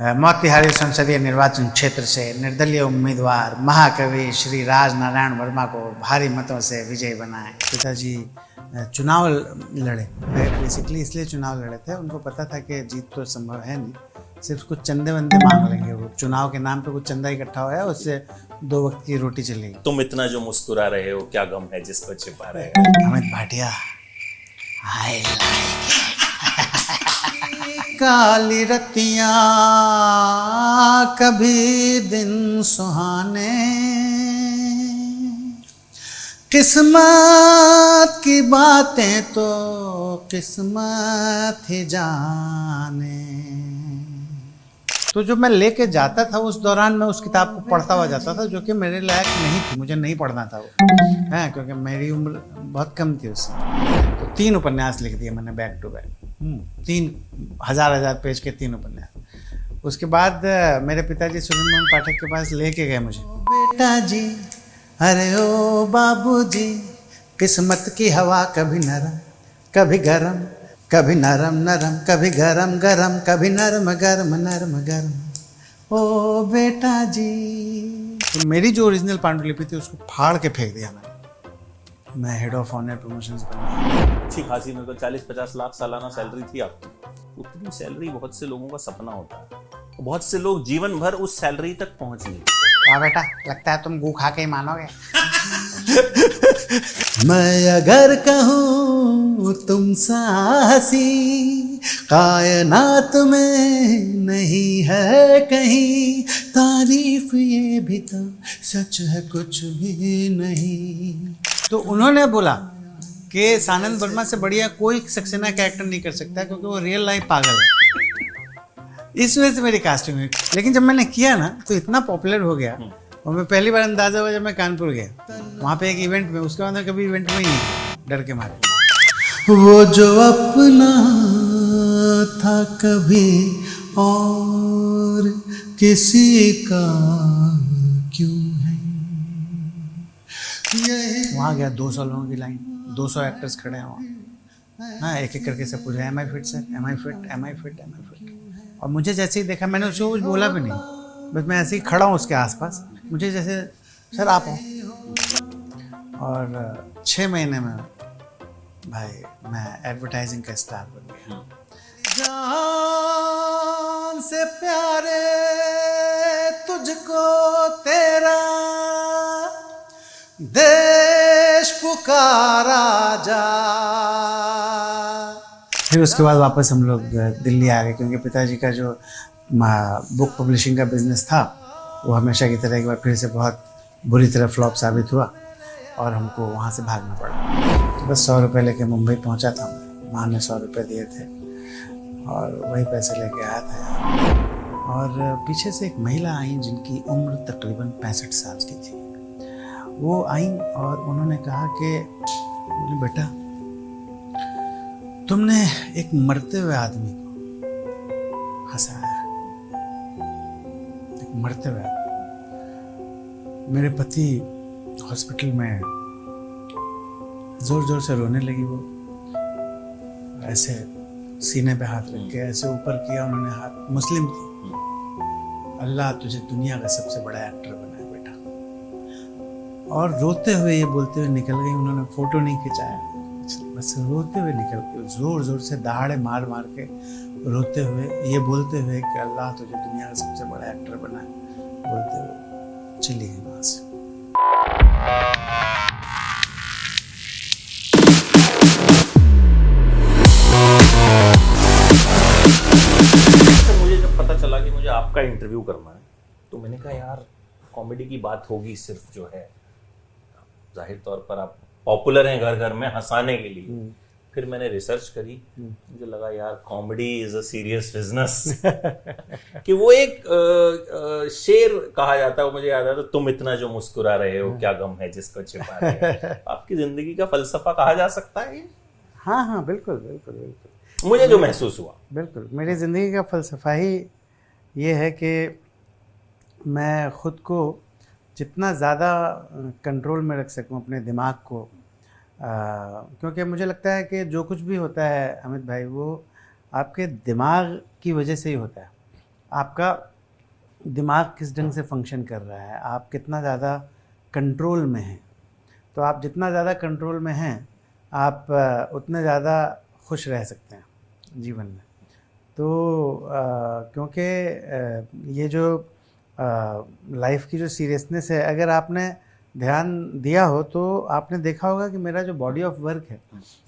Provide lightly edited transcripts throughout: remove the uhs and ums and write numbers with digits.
मोतिहारी संसदीय निर्वाचन क्षेत्र से निर्दलीय उम्मीदवार महाकवि श्री राज नारायण वर्मा को भारी मतों से विजयी बनाए। पिताजी चुनाव लड़े, बेसिकली इसलिए चुनाव लड़े थे, उनको पता था कि जीत तो संभव है नहीं, सिर्फ कुछ चंदे वंदे मांग लेंगे, वो चुनाव के नाम पे कुछ चंदा इकट्ठा हुआ है, उससे 2 वक्त की रोटी चलेगी। तुम इतना जो मुस्कुरा रहे हो, क्या गम है जिसको छिपा रहे हो? Amit Bhatia, I like it। काली रतियां कभी दिन सुहाने, किस्मत की बातें तो किस्मत ही जाने। तो जो मैं लेके जाता था उस दौरान मैं उस किताब को पढ़ता हुआ जाता था, जो कि मेरे लायक नहीं थी, मुझे नहीं पढ़ना था वो, है क्योंकि मेरी उम्र बहुत कम थी उससे। तो 3 उपन्यास लिख दिए मैंने बैक टू बैक, 3,000 पेज के 3 उपन्यास। उसके बाद मेरे पिताजी सुरेंद्र मोहन पाठक के पास लेके गए मुझे। बेटा जी, अरे ओ बाबू जी, किस्मत की हवा कभी नरम कभी गरम, कभी नरम नरम कभी गरम गरम, कभी नरम गरम नरम गरम, ओ बेटा जी। तो मेरी जो ओरिजिनल पांडुलिपि थी उसको फाड़ के फेंक दिया मैं हेड ऑफ ऑनर प्रमोशंस बना। अच्छी खासी में तो 40-50 लाख सालाना सैलरी थी आपकी। उतनी सैलरी बहुत से लोगों का सपना होता है, बहुत से लोग जीवन भर उस सैलरी तक पहुंच नहीं। वाह बेटा, लगता है तुम गू खा के ही मानोगे। मैं अगर कहूँ तुम साहसी, कायनात में नहीं है कहीं, तारीफ ये भी तो सच है कुछ भी नहीं। तो उन्होंने बोला कि सानंद वर्मा से बढ़िया कोई सक्सेना कैरेक्टर नहीं कर सकता, क्योंकि वो रियल लाइफ पागल है। इस वजह से मेरी कास्टिंग हुई। लेकिन जब मैंने किया ना तो इतना पॉपुलर हो गया, और मैं पहली बार अंदाजा हुआ जब मैं कानपुर गया, वहाँ पे एक इवेंट में, उसके बाद मैं कभी इवेंट में ही नहीं, डर के मारे। वो जो अपना था कभी और किसी का क्यों है। वहाँ गया, 200 लोगों की लाइन, 200 एक्टर्स खड़े हैं वहाँ। हाँ, एक एक करके सब पूछा, am I fit sir, am I fit, am I fit, am I fit. और मुझे जैसे ही देखा, मैंने उसको कुछ बोला भी नहीं, बस मैं ऐसे ही खड़ा हूँ उसके आसपास, मुझे जैसे सर आप हो। और 6 महीने में भाई मैं एडवर्टाइजिंग का स्टार बन गया। जान से प्यारे तुझको तेरा देश पुकारा जा। फिर उसके बाद वापस हम लोग दिल्ली आ गए, क्योंकि पिताजी का जो बुक पब्लिशिंग का बिजनेस था वो हमेशा की तरह एक बार फिर से बहुत बुरी तरह फ्लॉप साबित हुआ, और हमको वहाँ से भागना पड़ा। तो बस 100 रुपये लेके मुंबई पहुँचा था, माँ ने 100 रुपये दिए थे और वही पैसे लेके आया था। और पीछे से एक महिला आई जिनकी उम्र तकरीबन 65 साल की थी। वो आई और उन्होंने कहा कि बेटा, तुमने एक मरते हुए आदमी को हंसाया, एक मरते हुए आदमी। मेरे पति हॉस्पिटल में जोर जोर से रोने लगी, वो ऐसे सीने पे हाथ रख के ऐसे ऊपर किया उन्होंने हाथ, मुस्लिम थी। अल्लाह तुझे दुनिया का सबसे बड़ा एक्टर बनाए बेटा। और रोते हुए ये बोलते हुए निकल गई। उन्होंने फोटो नहीं खिंचाया, बस रोते हुए निकल के, जोर जोर से दहाड़े मार मार के रोते हुए, ये बोलते हुए कि अल्लाह तुझे दुनिया का सबसे बड़ा एक्टर बनाए, बोलते हुए चली गई वहाँ से। मुझे जब पता चला कि मुझे आपका इंटरव्यू करना है, तो मैंने कहा यार कॉमेडी की बात होगी सिर्फ, जो है जाहिर तौर पर आप पॉपुलर हैं घर घर में हंसाने के लिए। फिर मैंने रिसर्च करी, मुझे लगा यार comedy is a serious business. कि वो एक शेर कहा जाता है, वो मुझे याद आता है, तुम इतना जो मुस्कुरा रहे हो, क्या गम है जिसको छिपा रहे हो। आपकी जिंदगी का फलसफा कहा जा सकता है ये? हाँ हाँ, बिल्कुल बिल्कुल बिल्कुल। मुझे जो महसूस हुआ, बिल्कुल मेरी ज़िंदगी का फ़लसफ़ा ही ये है कि मैं ख़ुद को जितना ज़्यादा कंट्रोल में रख सकूं अपने दिमाग को, क्योंकि मुझे लगता है कि जो कुछ भी होता है अमित भाई, वो आपके दिमाग की वजह से ही होता है। आपका दिमाग किस ढंग से फंक्शन कर रहा है, आप कितना ज़्यादा कंट्रोल में हैं। तो आप जितना ज़्यादा कंट्रोल में हैं, आप उतने ज़्यादा खुश रह सकते हैं जीवन में। तो क्योंकि ये जो लाइफ की जो सीरियसनेस है, अगर आपने ध्यान दिया हो तो आपने देखा होगा कि मेरा जो बॉडी ऑफ वर्क है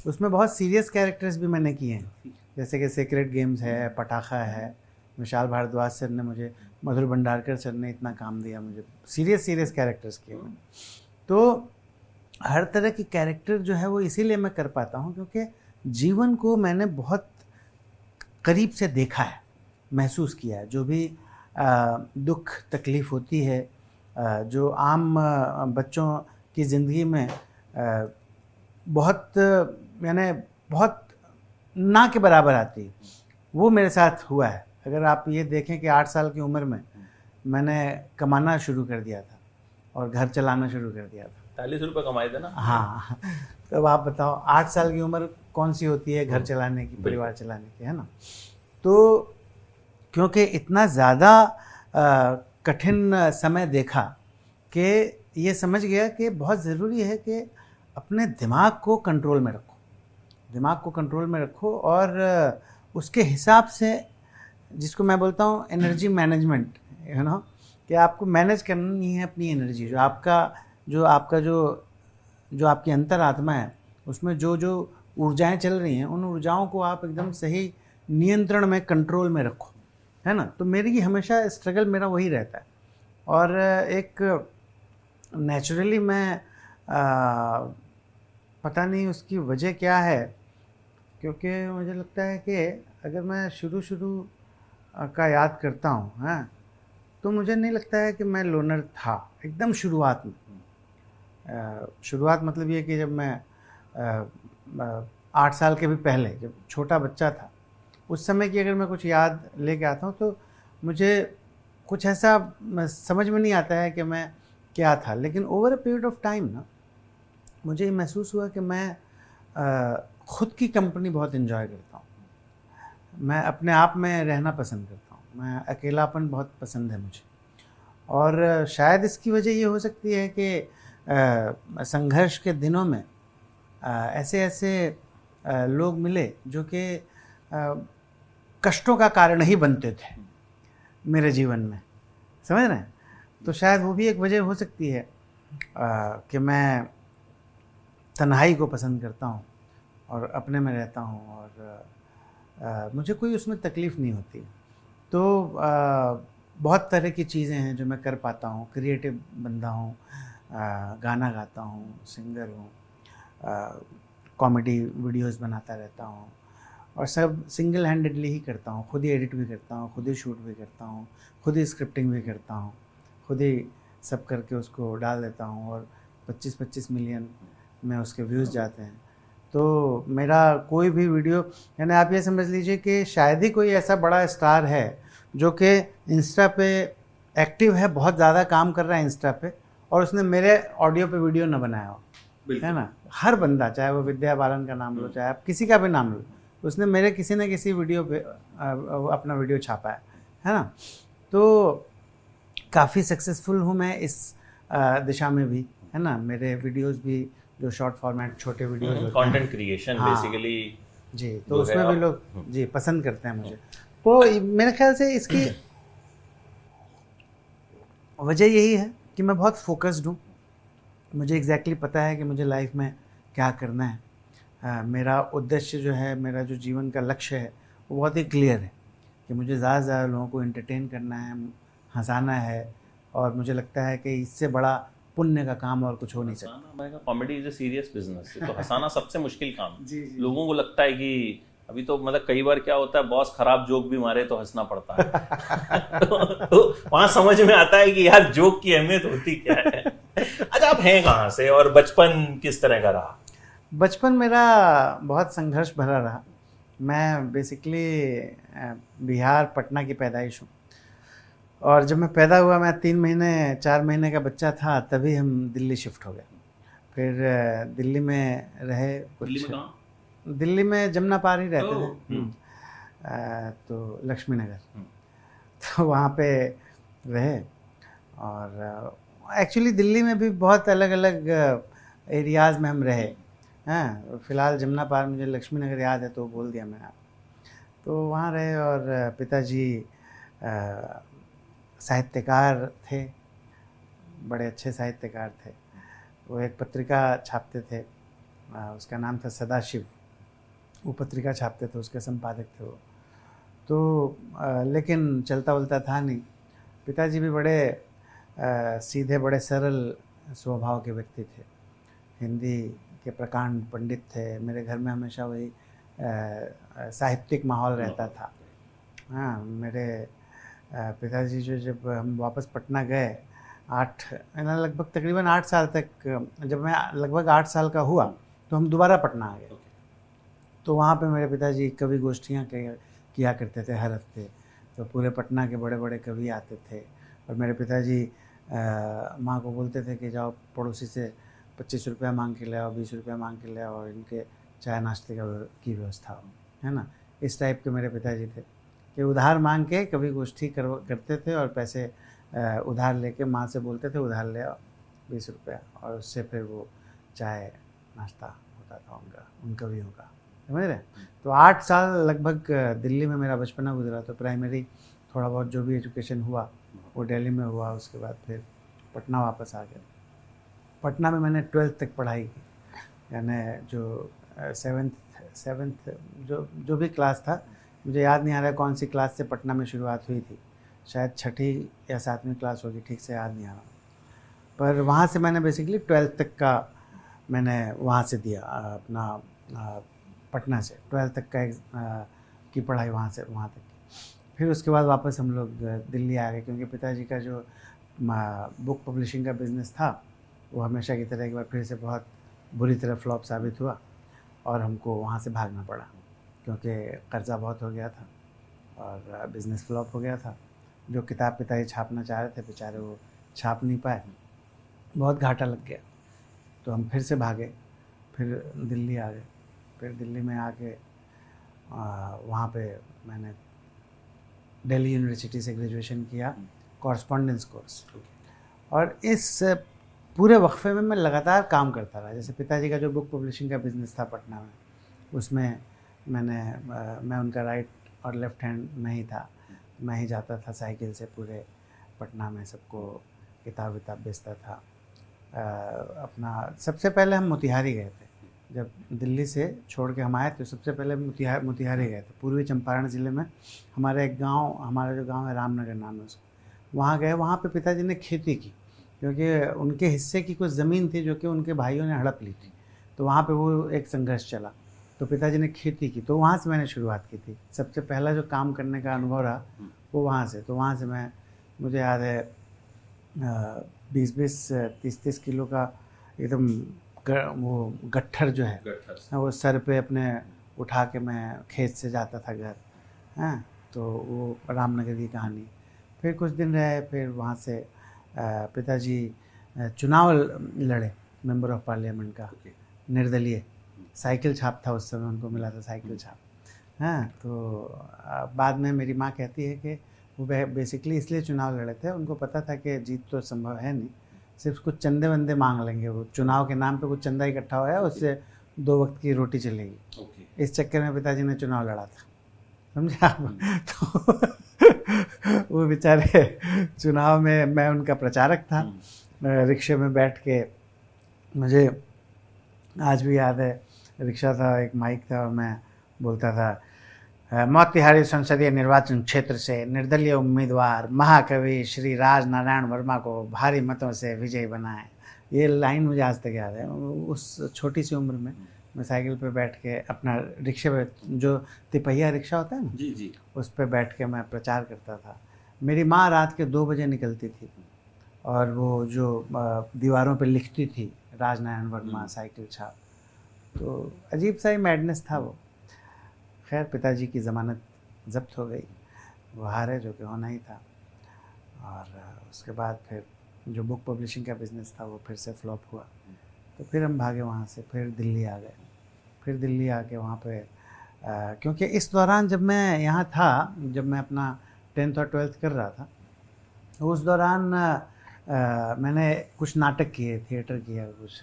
उसमें बहुत सीरियस कैरेक्टर्स भी मैंने किए हैं, जैसे कि सीक्रेट गेम्स है, पटाखा है, विशाल भारद्वाज सर ने मुझे, मधुर भंडारकर सर ने इतना काम दिया मुझे, सीरियस कैरेक्टर्स किए मैंने। तो हर तरह की कैरेक्टर जो है वो इसीलिए मैं कर पाता हूँ क्योंकि जीवन को मैंने बहुत करीब से देखा है, महसूस किया है। जो भी दुख तकलीफ़ होती है, जो आम बच्चों की ज़िंदगी में बहुत यानी बहुत ना के बराबर आती है, वो मेरे साथ हुआ है। अगर आप ये देखें कि 8 साल की उम्र में मैंने कमाना शुरू कर दिया था और घर चलाना शुरू कर दिया था। 40 रुपये कमाए थे ना? हाँ, तो अब आप बताओ 8 साल की उम्र कौन सी होती है घर चलाने की, परिवार चलाने की, है ना। तो क्योंकि इतना ज़्यादा कठिन समय देखा कि ये समझ गया कि बहुत ज़रूरी है कि अपने दिमाग को कंट्रोल में रखो, दिमाग को कंट्रोल में रखो और उसके हिसाब से, जिसको मैं बोलता हूँ एनर्जी मैनेजमेंट, यू नो, कि आपको मैनेज करनी है अपनी एनर्जी। जो आपका जो आपकी अंतरात्मा है, उसमें जो ऊर्जाएं चल रही हैं, उन ऊर्जाओं को आप एकदम सही नियंत्रण में, कंट्रोल में रखो, है ना। तो मेरी हमेशा स्ट्रगल मेरा वही रहता है। और एक नेचुरली मैं पता नहीं उसकी वजह क्या है, क्योंकि मुझे लगता है कि अगर मैं शुरू का याद करता हूँ, हाँ, तो मुझे नहीं लगता है कि मैं लोनर था एकदम शुरुआत में। शुरुआत मतलब ये कि जब मैं 8 साल के भी पहले, जब छोटा बच्चा था, उस समय की अगर मैं कुछ याद लेके आता हूँ तो मुझे कुछ ऐसा समझ में नहीं आता है कि मैं क्या था। लेकिन over a period of time ना, मुझे ये महसूस हुआ कि मैं ख़ुद की कंपनी बहुत एंजॉय करता हूँ। मैं अपने आप में रहना पसंद करता हूँ, मैं अकेलापन बहुत पसंद है मुझे। और शायद इसकी वजह ये हो सकती है कि संघर्ष के दिनों में ऐसे लोग मिले जो कि कष्टों का कारण ही बनते थे मेरे जीवन में, समझ रहे हैं। तो शायद वो भी एक वजह हो सकती है कि मैं तन्हाई को पसंद करता हूँ और अपने में रहता हूँ और मुझे कोई उसमें तकलीफ़ नहीं होती। तो बहुत तरह की चीज़ें हैं जो मैं कर पाता हूँ, क्रिएटिव बंदा हूँ, गाना गाता हूँ, सिंगर हूँ, कॉमेडी वीडियोस बनाता रहता हूँ और सब सिंगल हैंडेडली ही करता हूँ। खुद ही एडिट भी करता हूँ, खुद ही शूट भी करता हूँ, खुद ही स्क्रिप्टिंग भी करता हूँ, खुद ही सब करके उसको डाल देता हूँ और 25-25 मिलियन में उसके व्यूज़ जाते हैं। तो मेरा कोई भी वीडियो, यानी आप ये समझ लीजिए कि शायद ही कोई ऐसा बड़ा स्टार है जो कि इंस्टा पे एक्टिव है, बहुत ज़्यादा काम कर रहा है इंस्टा पे, और उसने मेरे ऑडियो पे वीडियो न बनाया हो, है ना। हर बंदा, चाहे वो विद्या बालन का नाम लो, चाहे आप किसी का भी नाम लो, उसने मेरे किसी न किसी वीडियो पे अपना वीडियो छापा है ना। तो काफ़ी सक्सेसफुल हूँ मैं इस दिशा में भी, है ना। मेरे वीडियोस भी जो शॉर्ट फॉर्मेट छोटे वीडियोस, कंटेंट क्रिएशन बेसिकली जी, तो उसमें भी लोग जी पसंद करते हैं मुझे। तो मेरे ख्याल से इसकी वजह यही है कि मैं बहुत फोकस्ड हूँ, मुझे एग्जैक्टली पता है कि मुझे लाइफ में क्या करना है। मेरा उद्देश्य जो है, मेरा जो जीवन का लक्ष्य है, वो बहुत ही क्लियर है कि मुझे ज़्यादा से ज़्यादा लोगों को एंटरटेन करना है, हंसाना है, और मुझे लगता है कि इससे बड़ा पुण्य का काम और कुछ हो नहीं सकता। मैंने कहा comedy is a serious business, तो हंसाना सबसे मुश्किल काम। जी। लोगों को लगता है कि अभी तो मतलब कई बार क्या होता है, बॉस खराब जोक भी मारे तो हंसना पड़ता है। तो वहां समझ में आता है कि यार जोक की अहमियत होती क्या है। अच्छा, आप हैं कहाँ से और बचपन किस तरह का रहा? बचपन मेरा बहुत संघर्ष भरा रहा। मैं बेसिकली बिहार पटना की पैदाइश हूँ, और जब मैं पैदा हुआ, मैं 4 महीने का बच्चा था, तभी हम दिल्ली शिफ्ट हो गए। फिर दिल्ली में रहे कुछ। दिल्ली में कहाँ? दिल्ली में जमुना पार ही रहते थे, तो लक्ष्मी नगर। तो वहाँ पे रहे। और एक्चुअली दिल्ली में भी बहुत अलग अलग एरियाज़ में हम रहे हैं। फ़िलहाल जमुना पार मुझे लक्ष्मी नगर याद है तो बोल दिया मैंने। तो वहाँ रहे और पिताजी साहित्यकार थे, बड़े अच्छे साहित्यकार थे। वो एक पत्रिका छापते थे, उसका नाम था सदाशिव। वो पत्रिका छापते थे, उसके संपादक थे वो। तो लेकिन चलता वलता था नहीं। पिताजी भी बड़े सीधे, बड़े सरल स्वभाव के व्यक्ति थे। हिंदी के प्रकांड पंडित थे। मेरे घर में हमेशा वही साहित्यिक माहौल रहता था। हाँ, मेरे पिताजी जो, जब हम वापस पटना गए, लगभग तकरीबन 8 साल तक, जब मैं लगभग 8 साल का हुआ तो हम दोबारा पटना आ गए। तो वहाँ पे मेरे पिताजी कवि गोष्ठियाँ किया करते थे हर हफ्ते। तो पूरे पटना के बड़े बड़े कवि आते थे और मेरे पिताजी माँ को बोलते थे कि जाओ पड़ोसी से 25 रुपया मांग के ले आओ, 20 रुपया मांग के ले आओ और इनके चाय नाश्ते की व्यवस्था हो, है ना। इस टाइप के मेरे पिताजी थे कि उधार मांग के कवि गोष्ठी करते थे और पैसे उधार लेके माँ से बोलते थे उधार ले आओ 20 रुपया, और उससे फिर वो चाय नाश्ता होता था उन कवियों का, समझ रहे। तो 8 साल लगभग दिल्ली में मेरा बचपना गुजरा। तो प्राइमरी थोड़ा बहुत जो भी एजुकेशन हुआ वो दिल्ली में हुआ। उसके बाद फिर पटना वापस आ गया। पटना में मैंने 12th तक पढ़ाई की, यानी जो सेवन्थ जो भी क्लास था, मुझे याद नहीं आ रहा है कौन सी क्लास से पटना में शुरुआत हुई थी, शायद 6ठी या 7वीं क्लास होगी, ठीक से याद नहीं आ रहा। पर वहाँ से मैंने बेसिकली 12th तक का मैंने वहाँ से दिया, अपना पटना से 12th तक का की पढ़ाई वहाँ तक की। फिर उसके बाद वापस हम लोग दिल्ली आ गए, क्योंकि पिताजी का जो बुक पब्लिशिंग का बिज़नेस था वो हमेशा की तरह एक बार फिर से बहुत बुरी तरह फ्लॉप साबित हुआ और हमको वहाँ से भागना पड़ा, क्योंकि कर्ज़ा बहुत हो गया था और बिज़नेस फ्लॉप हो गया था। जो किताब पिताजी छापना चाह रहे थे बेचारे वो छाप नहीं पाए, बहुत घाटा लग गया। तो हम फिर से भागे, फिर दिल्ली आ गए। फिर दिल्ली में आके वहाँ पे मैंने दिल्ली यूनिवर्सिटी से ग्रेजुएशन किया, कॉरस्पॉन्डेंस कोर्स। और इस पूरे वक्फे में मैं लगातार काम करता रहा। जैसे पिताजी का जो बुक पब्लिशिंग का बिज़नेस था पटना में, उसमें मैं उनका राइट और लेफ़्ट हैंड में ही था। मैं ही जाता था साइकिल से पूरे पटना में सबको किताब विताब बेचता था। अपना सबसे पहले हम मोतिहारी गए थे। जब दिल्ली से छोड़ के हम आए तो सबसे पहले मोतिहारी गए थे। पूर्वी चंपारण ज़िले में हमारा जो गांव है रामनगर नाम है उसका, वहाँ गए। वहाँ पे पिताजी ने खेती की, क्योंकि उनके हिस्से की कुछ ज़मीन थी जो कि उनके भाइयों ने हड़प ली थी। तो वहाँ पे वो एक संघर्ष चला, तो पिताजी ने खेती की। तो वहाँ से मैंने शुरुआत की थी। सबसे पहला जो काम करने का अनुभव रहा वो वहाँ से। तो वहाँ से मुझे याद है 20-20, 30-30 किलो का एकदम वो गट्ठर जो है वो सर पे अपने उठा के मैं खेत से जाता था घर। हाँ, तो वो रामनगर की कहानी। फिर कुछ दिन रहे, फिर वहाँ से पिताजी चुनाव लड़े मेंबर ऑफ पार्लियामेंट का, निर्दलीय। साइकिल छाप था उस समय, उनको मिला था साइकिल छाप। हाँ, तो बाद में मेरी माँ कहती है कि वो बेसिकली इसलिए चुनाव लड़े थे, उनको पता था कि जीत तो संभव है नहीं, सिर्फ कुछ चंदे वंदे मांग लेंगे, वो चुनाव के नाम पे कुछ चंदा इकट्ठा होया, उससे 2 वक्त की रोटी चलेगी। इस चक्कर में पिताजी ने चुनाव लड़ा था, समझे आप। तो वो बेचारे चुनाव में, मैं उनका प्रचारक था, रिक्शे में बैठ के, मुझे आज भी याद है, रिक्शा था, एक माइक था और मैं बोलता था, मोतिहारी संसदीय निर्वाचन क्षेत्र से निर्दलीय उम्मीदवार महाकवि श्री राज नारायण वर्मा को भारी मतों से विजयी बनाएं। ये लाइन मुझे आज तक याद है। उस छोटी सी उम्र में मैं साइकिल पे बैठ के अपना रिक्शे पे, जो तिपहिया रिक्शा होता है ना, जी जी, उस पर बैठ के मैं प्रचार करता था। मेरी माँ रात के 2 बजे निकलती थी और वो जो दीवारों पे लिखती थी राज नारायण वर्मा साइकिल छाप। तो अजीब सा ही मैडनेस था वो। खैर, पिताजी की ज़मानत ज़ब्त हो गई, वो हारे, जो कि होना ही था। और उसके बाद फिर जो बुक पब्लिशिंग का बिज़नेस था वो फिर से फ्लॉप हुआ। तो फिर हम भागे वहाँ से, फिर दिल्ली आ गए। फिर दिल्ली आके वहाँ पे क्योंकि इस दौरान जब मैं यहाँ था, जब मैं अपना 10th और 12th कर रहा था। उस दौरान मैंने कुछ नाटक किए, थिएटर किया कुछ,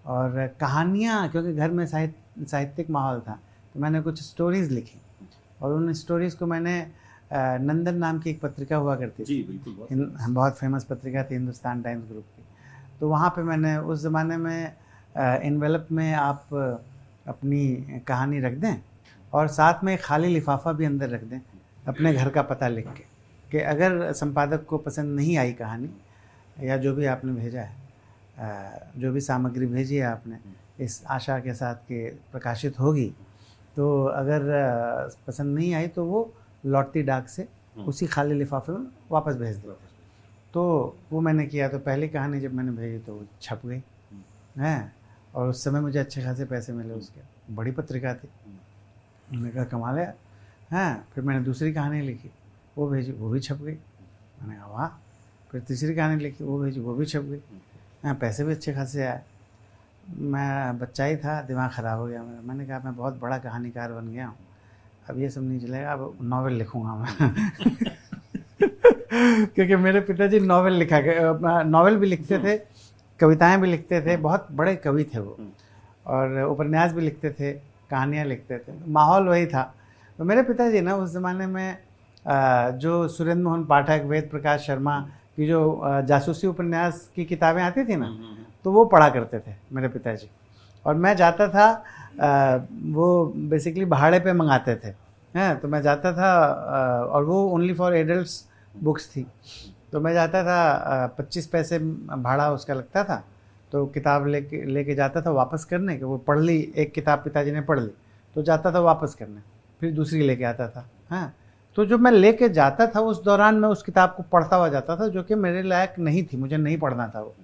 और कहानियाँ, क्योंकि घर में साहित्यिक माहौल था, तो मैंने कुछ स्टोरीज़ लिखी और उन स्टोरीज़ को मैंने नंदन नाम की एक पत्रिका हुआ करती थी, जी बिल्कुल, बहुत फेमस पत्रिका थी, हिंदुस्तान टाइम्स ग्रुप की। तो वहाँ पे मैंने उस ज़माने में एनवेलप में आप अपनी कहानी रख दें और साथ में एक खाली लिफाफा भी अंदर रख दें अपने घर का पता लिख के, कि अगर संपादक को पसंद नहीं आई कहानी या जो भी आपने भेजा है, जो भी सामग्री भेजी है आपने, इस आशा के साथ कि प्रकाशित होगी, तो अगर पसंद नहीं आई तो वो लौटती डाक से उसी खाली लिफाफे में वापस भेज दो। तो वो मैंने किया। तो पहली कहानी जब मैंने भेजी तो वो छप गई हैं, और उस समय मुझे अच्छे खासे पैसे मिले उसके, बड़ी पत्रिका थी। मैंने कहा कमाल है हैं। फिर मैंने दूसरी कहानी लिखी, वो भेजी, वो भी छप गई। मैंने कहा वाह। फिर तीसरी कहानी लिखी, वो भेजी, वो भी छप गई। हाँ, पैसे भी अच्छे खासे आए। मैं बच्चा ही था, दिमाग ख़राब हो गया मेरा। मैंने कहा मैं बहुत बड़ा कहानीकार बन गया हूँ, अब ये सब नहीं चलेगा, अब नॉवेल लिखूँगा मैं। क्योंकि मेरे पिताजी नॉवेल भी लिखते थे, कविताएं भी लिखते थे, बहुत बड़े कवि थे वो, और उपन्यास भी लिखते थे, कहानियाँ लिखते थे, माहौल वही था। तो मेरे पिताजी ना उस ज़माने में जो सुरेंद्र मोहन पाठक, वेद प्रकाश शर्मा की जो जासूसी उपन्यास की किताबें आती थी ना, तो वो पढ़ा करते थे मेरे पिताजी। और मैं जाता था, वो बेसिकली भाड़े पे मंगाते थे हैं, तो मैं जाता था, और वो ओनली फॉर एडल्ट्स बुक्स थी। तो मैं जाता था, 25 पैसे भाड़ा उसका लगता था। तो किताब लेके जाता था वापस करने, कि वो पढ़ ली, एक किताब पिताजी ने पढ़ ली तो जाता था वापस करने, फिर दूसरी लेके आता था। हाँ, तो जो मैं लेके जाता था उस दौरान मैं उस किताब को पढ़ता हुआ जाता था, जो कि मेरे लायक नहीं थी, मुझे नहीं पढ़ना था वो,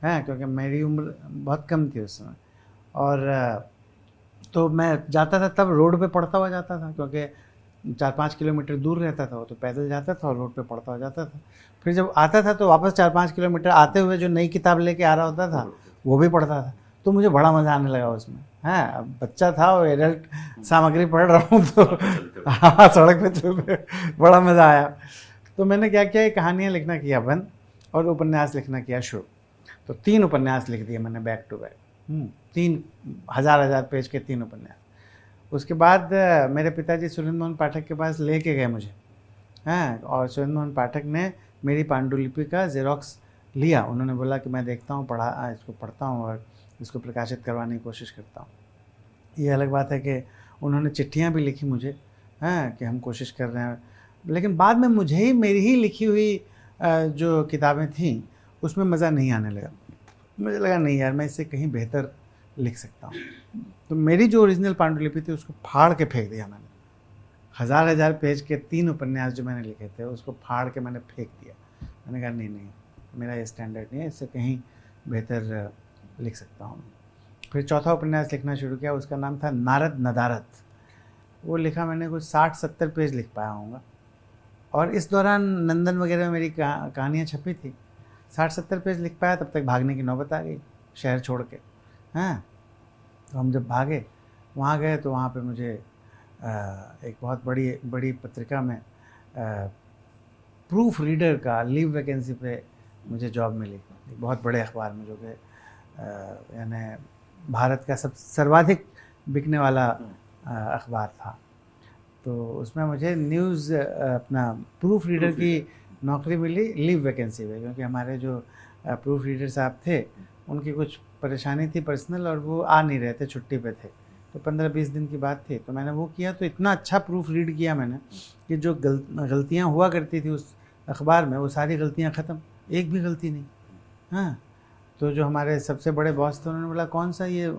है, क्योंकि मेरी उम्र बहुत कम थी उस समय। और तो मैं जाता था तब रोड पे पढ़ता हुआ जाता था, क्योंकि 4-5 किलोमीटर दूर रहता था वो, तो पैदल जाता था और रोड पे पढ़ता हुआ जाता था। फिर जब आता था तो वापस 4-5 किलोमीटर आते हुए जो नई किताब लेके आ रहा होता था वो भी पढ़ता था। तो मुझे बड़ा मज़ा आने लगा उसमें। हाँ, अब बच्चा था और एडल्ट सामग्री पढ़ रहा हूँ, तो हाँ, सड़क पे चलते बड़ा मज़ा आया। तो मैंने क्या किया, कहानियाँ लिखना किया बंद और उपन्यास लिखना किया शुरू। तो 3 उपन्यास लिख दिए मैंने बैक टू बैक, 3 हज़ार पेज के 3 उपन्यास। उसके बाद मेरे पिताजी सुरेंद्र मोहन पाठक के पास लेके गए मुझे, हैं, और सुरेंद्र मोहन पाठक ने मेरी पांडुलिपि का जेरोक्स लिया। उन्होंने बोला कि मैं देखता हूँ, इसको पढ़ता हूँ और इसको प्रकाशित करवाने की कोशिश करता हूँ। ये अलग बात है कि उन्होंने चिट्ठियाँ भी लिखी मुझे, हैं, कि हम कोशिश कर रहे हैं। लेकिन बाद में मुझे ही मेरी ही लिखी हुई जो किताबें थीं उसमें मज़ा नहीं आने लगा। मुझे लगा नहीं यार, मैं इससे कहीं बेहतर लिख सकता हूँ। तो मेरी जो ओरिजिनल पांडुलिपि थी उसको फाड़ के फेंक दिया मैंने। हज़ार पेज के 3 उपन्यास जो मैंने लिखे थे उसको फाड़ के मैंने फेंक दिया। मैंने कहा नहीं, मेरा ये स्टैंडर्ड नहीं है, इससे कहीं बेहतर लिख सकता हूँ। फिर चौथा उपन्यास लिखना शुरू किया, उसका नाम था नारद नदारत। वो लिखा मैंने कुछ 60-70 पेज लिख पाया होऊंगा। और इस दौरान नंदन वगैरह में मेरी कहानियाँ छपी थी। 60-70 पेज लिख पाया, तब तक भागने की नौबत आ गई शहर छोड़ के। हाँ, तो हम जब भागे वहाँ गए तो वहाँ पे मुझे एक बहुत बड़ी पत्रिका में प्रूफ रीडर का लीव वैकेंसी पे मुझे जॉब मिली, एक बहुत बड़े अखबार में, जो कि यानी भारत का सर्वाधिक बिकने वाला अखबार था। तो उसमें मुझे न्यूज़ अपना प्रूफ रीडर की नौकरी मिली लीव वैकेंसी पे, क्योंकि हमारे जो प्रूफ रीडर साहब थे उनकी कुछ परेशानी थी पर्सनल और वो आ नहीं रहे थे, छुट्टी पे थे। तो 15-20 दिन की बात थी, तो मैंने वो किया। तो इतना अच्छा प्रूफ रीड किया मैंने कि जो गलतियाँ हुआ करती थी उस अखबार में, वो सारी गलतियाँ ख़त्म, एक भी गलती नहीं। हाँ, तो जो हमारे सबसे बड़े बॉस थे उन्होंने बोला कौन सा ये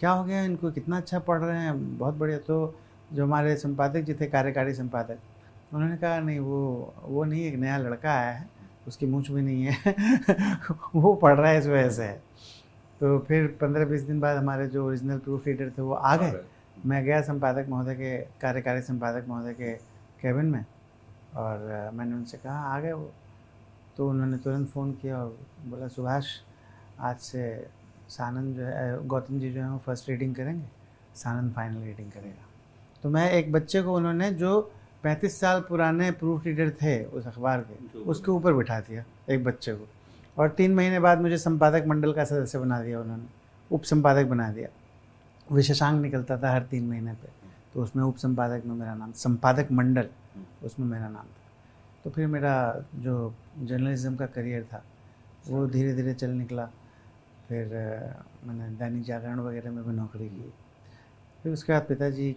क्या हो गया इनको, कितना अच्छा पढ़ रहे हैं, बहुत बढ़िया। तो जो हमारे संपादक जी थे, कार्यकारी संपादक, उन्होंने कहा नहीं, वो नहीं, एक नया लड़का आया है, उसकी मूंछ भी नहीं है वो पढ़ रहा है इस वजह से। तो फिर 15-20 दिन बाद हमारे जो ओरिजिनल प्रूफ रीडर थे वो आ गए। मैं गया संपादक महोदय के, कार्यकारी संपादक महोदय के कैबिन में, और मैंने उनसे कहा आ गए वो। तो उन्होंने तुरंत फ़ोन किया और बोला सुभाष, आज से सानंद जो है, गौतम जी जो है वो फर्स्ट रीडिंग करेंगे, सानंद फाइनल रीडिंग करेगा। तो मैं एक बच्चे को, उन्होंने जो 35 साल पुराने प्रूफ रीडर थे उस अखबार के, उसके ऊपर बिठा दिया एक बच्चे को, और 3 महीने बाद मुझे संपादक मंडल का सदस्य बना दिया उन्होंने, उप संपादक बना दिया। विशेषांक निकलता था हर 3 महीने पे, तो उसमें उप संपादक में मेरा नाम, संपादक मंडल उसमें मेरा नाम था। तो फिर मेरा जो जर्नलिज्म का करियर था वो धीरे धीरे चल निकला। फिर मैंने दैनिक जागरण वगैरह में भी नौकरी की। फिर उसके बाद पिताजी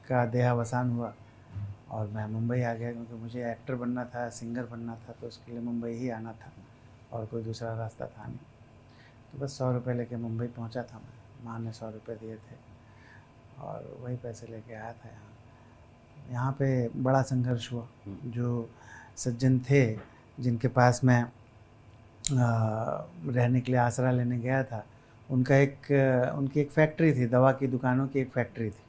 का देहावसान हुआ और मैं मुंबई आ गया, क्योंकि मुझे एक्टर बनना था, सिंगर बनना था, तो उसके लिए मुंबई ही आना था और कोई दूसरा रास्ता था नहीं। तो बस 100 रुपये लेके मुंबई पहुंचा था मैं, माँ ने 100 रुपये दिए थे और वही पैसे लेके आया था यहाँ। यहाँ पे बड़ा संघर्ष हुआ। जो सज्जन थे जिनके पास मैं रहने के लिए आसरा लेने गया था, उनकी एक फैक्ट्री थी, दवा की दुकानों की एक फैक्ट्री थी।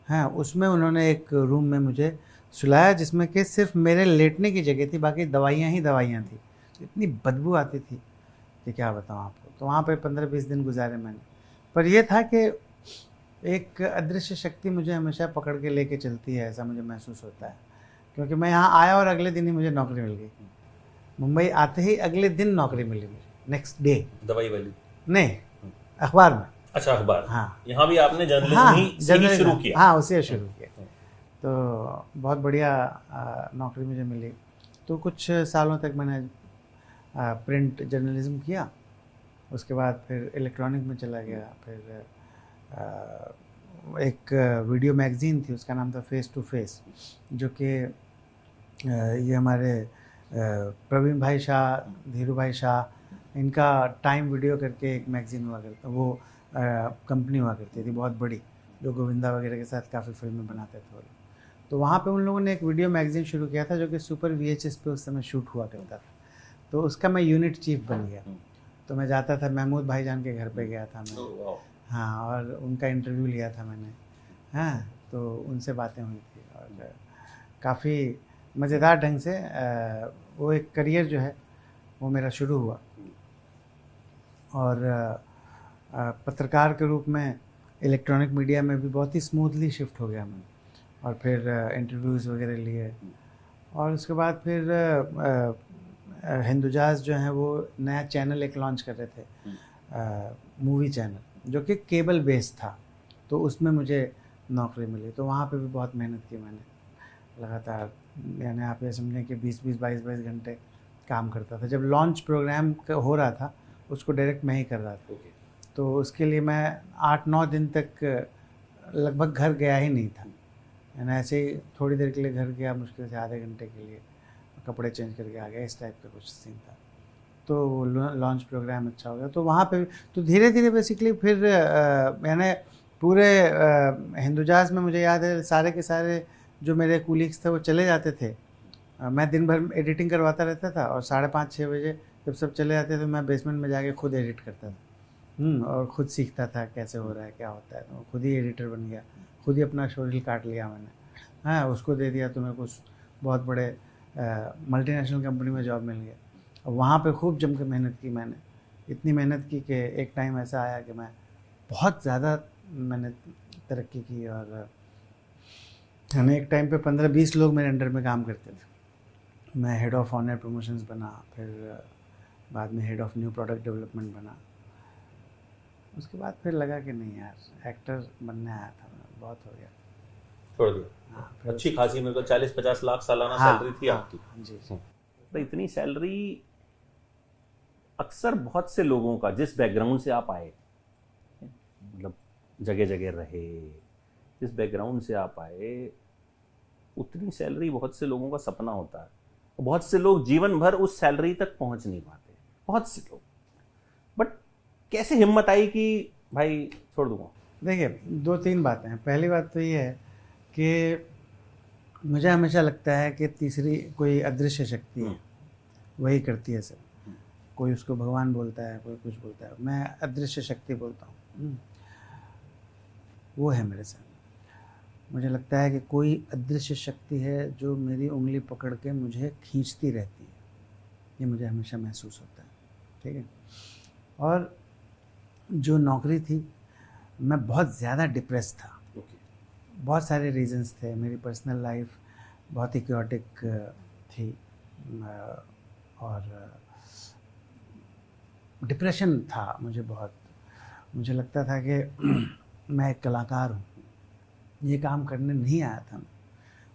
हाँ, उसमें उन्होंने एक रूम में मुझे सुलाया जिसमें कि सिर्फ मेरे लेटने की जगह थी, बाकी दवाइयाँ ही दवाइयाँ थी। इतनी बदबू आती थी कि क्या बताऊँ आपको। तो वहाँ पे 15-20 दिन गुजारे मैंने। पर यह था कि एक अदृश्य शक्ति मुझे हमेशा पकड़ के लेके चलती है, ऐसा मुझे महसूस होता है। क्योंकि मैं यहाँ आया और अगले दिन ही मुझे नौकरी मिल गई। मुंबई आते ही अगले दिन नौकरी मिली मुझे, नेक्स्ट डे। दवाई वाली नहीं, अखबार में। अच्छा, अखबार। हाँ, यहाँ भी आपने जर्नलिज्म हाँ, ही शुरू किया? हाँ, उसे शुरू किया। तो बहुत बढ़िया नौकरी मुझे मिली। तो कुछ सालों तक मैंने प्रिंट जर्नलिज्म किया। उसके बाद फिर इलेक्ट्रॉनिक में चला गया। फिर एक वीडियो मैगज़ीन थी, उसका नाम था फेस टू फेस, जो कि ये हमारे प्रवीण भाई शाह, धीरू भाई शाह, इनका टाइम वीडियो करके एक मैगज़ीन हुआ करता, वो कंपनी हुआ करती थी बहुत बड़ी, जो गोविंदा वगैरह के साथ काफ़ी फिल्में बनाते थे वो लोग। तो वहाँ पे उन लोगों ने एक वीडियो मैगज़ीन शुरू किया था जो कि सुपर VHS पे उस समय शूट हुआ करता था। तो उसका मैं यूनिट चीफ बन गया। तो मैं जाता था, महमूद भाईजान के घर पे गया था मैं। हाँ, और उनका इंटरव्यू लिया था मैंने। हाँ, तो उनसे बातें हुई थी और काफ़ी मज़ेदार ढंग से वो एक करियर जो है वो मेरा शुरू हुआ। और पत्रकार के रूप में इलेक्ट्रॉनिक मीडिया में भी बहुत ही स्मूथली शिफ्ट हो गया मैं। और फिर इंटरव्यूज़ वगैरह लिए। और उसके बाद फिर हिंदुजाज जो है वो नया चैनल एक लॉन्च कर रहे थे, मूवी चैनल, जो कि केबल बेस्ड था। तो उसमें मुझे नौकरी मिली। तो वहाँ पे भी बहुत मेहनत की मैंने लगातार। यानी आप ये समझें कि 20-20, 22-22 घंटे काम करता था। जब लॉन्च प्रोग्राम हो रहा था उसको डायरेक्ट मैं ही कर रहा था। तो उसके लिए मैं 8-9 दिन तक लगभग घर गया ही नहीं था। यानी ऐसे ही थोड़ी देर के लिए घर गया, मुश्किल से आधे घंटे के लिए, कपड़े चेंज करके आ गया, इस टाइप का कुछ सीन था। तो लॉन्च प्रोग्राम अच्छा हो गया। तो वहाँ पे तो धीरे धीरे बेसिकली फिर मैंने पूरे हिंदुजाज में, मुझे याद है सारे के सारे जो मेरे कूलीग्स थे वो चले जाते थे। मैं दिन भर एडिटिंग करवाता रहता था और 5:30-6 बजे जब सब चले जाते थे तो मैं बेसमेंट में जाके खुद एडिट करता था। और ख़ुद सीखता था कैसे हो रहा है, क्या होता है। तो खुद ही एडिटर बन गया, खुद ही अपना शोरील काट लिया मैंने। हाँ, उसको दे दिया तो मेरे को बहुत बड़े मल्टीनेशनल कंपनी में जॉब मिल गया। और वहाँ पे खूब जम के मेहनत की मैंने। इतनी मेहनत की कि एक टाइम ऐसा आया कि मैं बहुत ज़्यादा मैंने तरक्की की। और यानी एक टाइम पे 15-20 लोग मेरे अंडर में काम करते थे। मैं हेड ऑफ़ ऑनर प्रमोशंस बना, फिर बाद में head of new product development बना। उसके बाद फिर लगा कि नहीं यार, एक्टर बनने आया था मैं, बहुत हो गया, छोड़ दिया। हाँ, अच्छी खासी, मेरे को 40-50 लाख सालाना हाँ, सैलरी थी आपकी। जी। तो इतनी सैलरी अक्सर बहुत से लोगों का, जिस बैकग्राउंड से आप आए, मतलब जगह जगह रहे, जिस बैकग्राउंड से आप आए, उतनी सैलरी बहुत से लोगों का सपना होता है। बहुत से लोग जीवन भर उस सैलरी तक पहुंच नहीं पाते, बहुत से लोग। बट कैसे हिम्मत आई कि भाई छोड़ दूंगा? देखिए, 2-3 बातें हैं। पहली बात तो ये है कि मुझे हमेशा लगता है कि तीसरी कोई अदृश्य शक्ति है, वही करती है सब। कोई उसको भगवान बोलता है, कोई कुछ बोलता है, मैं अदृश्य शक्ति बोलता हूँ। वो है मेरे साथ। मुझे लगता है कि कोई अदृश्य शक्ति है जो मेरी उंगली पकड़ के मुझे खींचती रहती है। ये मुझे हमेशा महसूस होता है, ठीक है। और जो नौकरी थी, मैं बहुत ज़्यादा डिप्रेस था। बहुत सारे रीजंस थे। मेरी पर्सनल लाइफ बहुत ही क्योटिक थी और डिप्रेशन था मुझे बहुत। मुझे लगता था कि मैं एक कलाकार हूँ, ये काम करने नहीं आया था।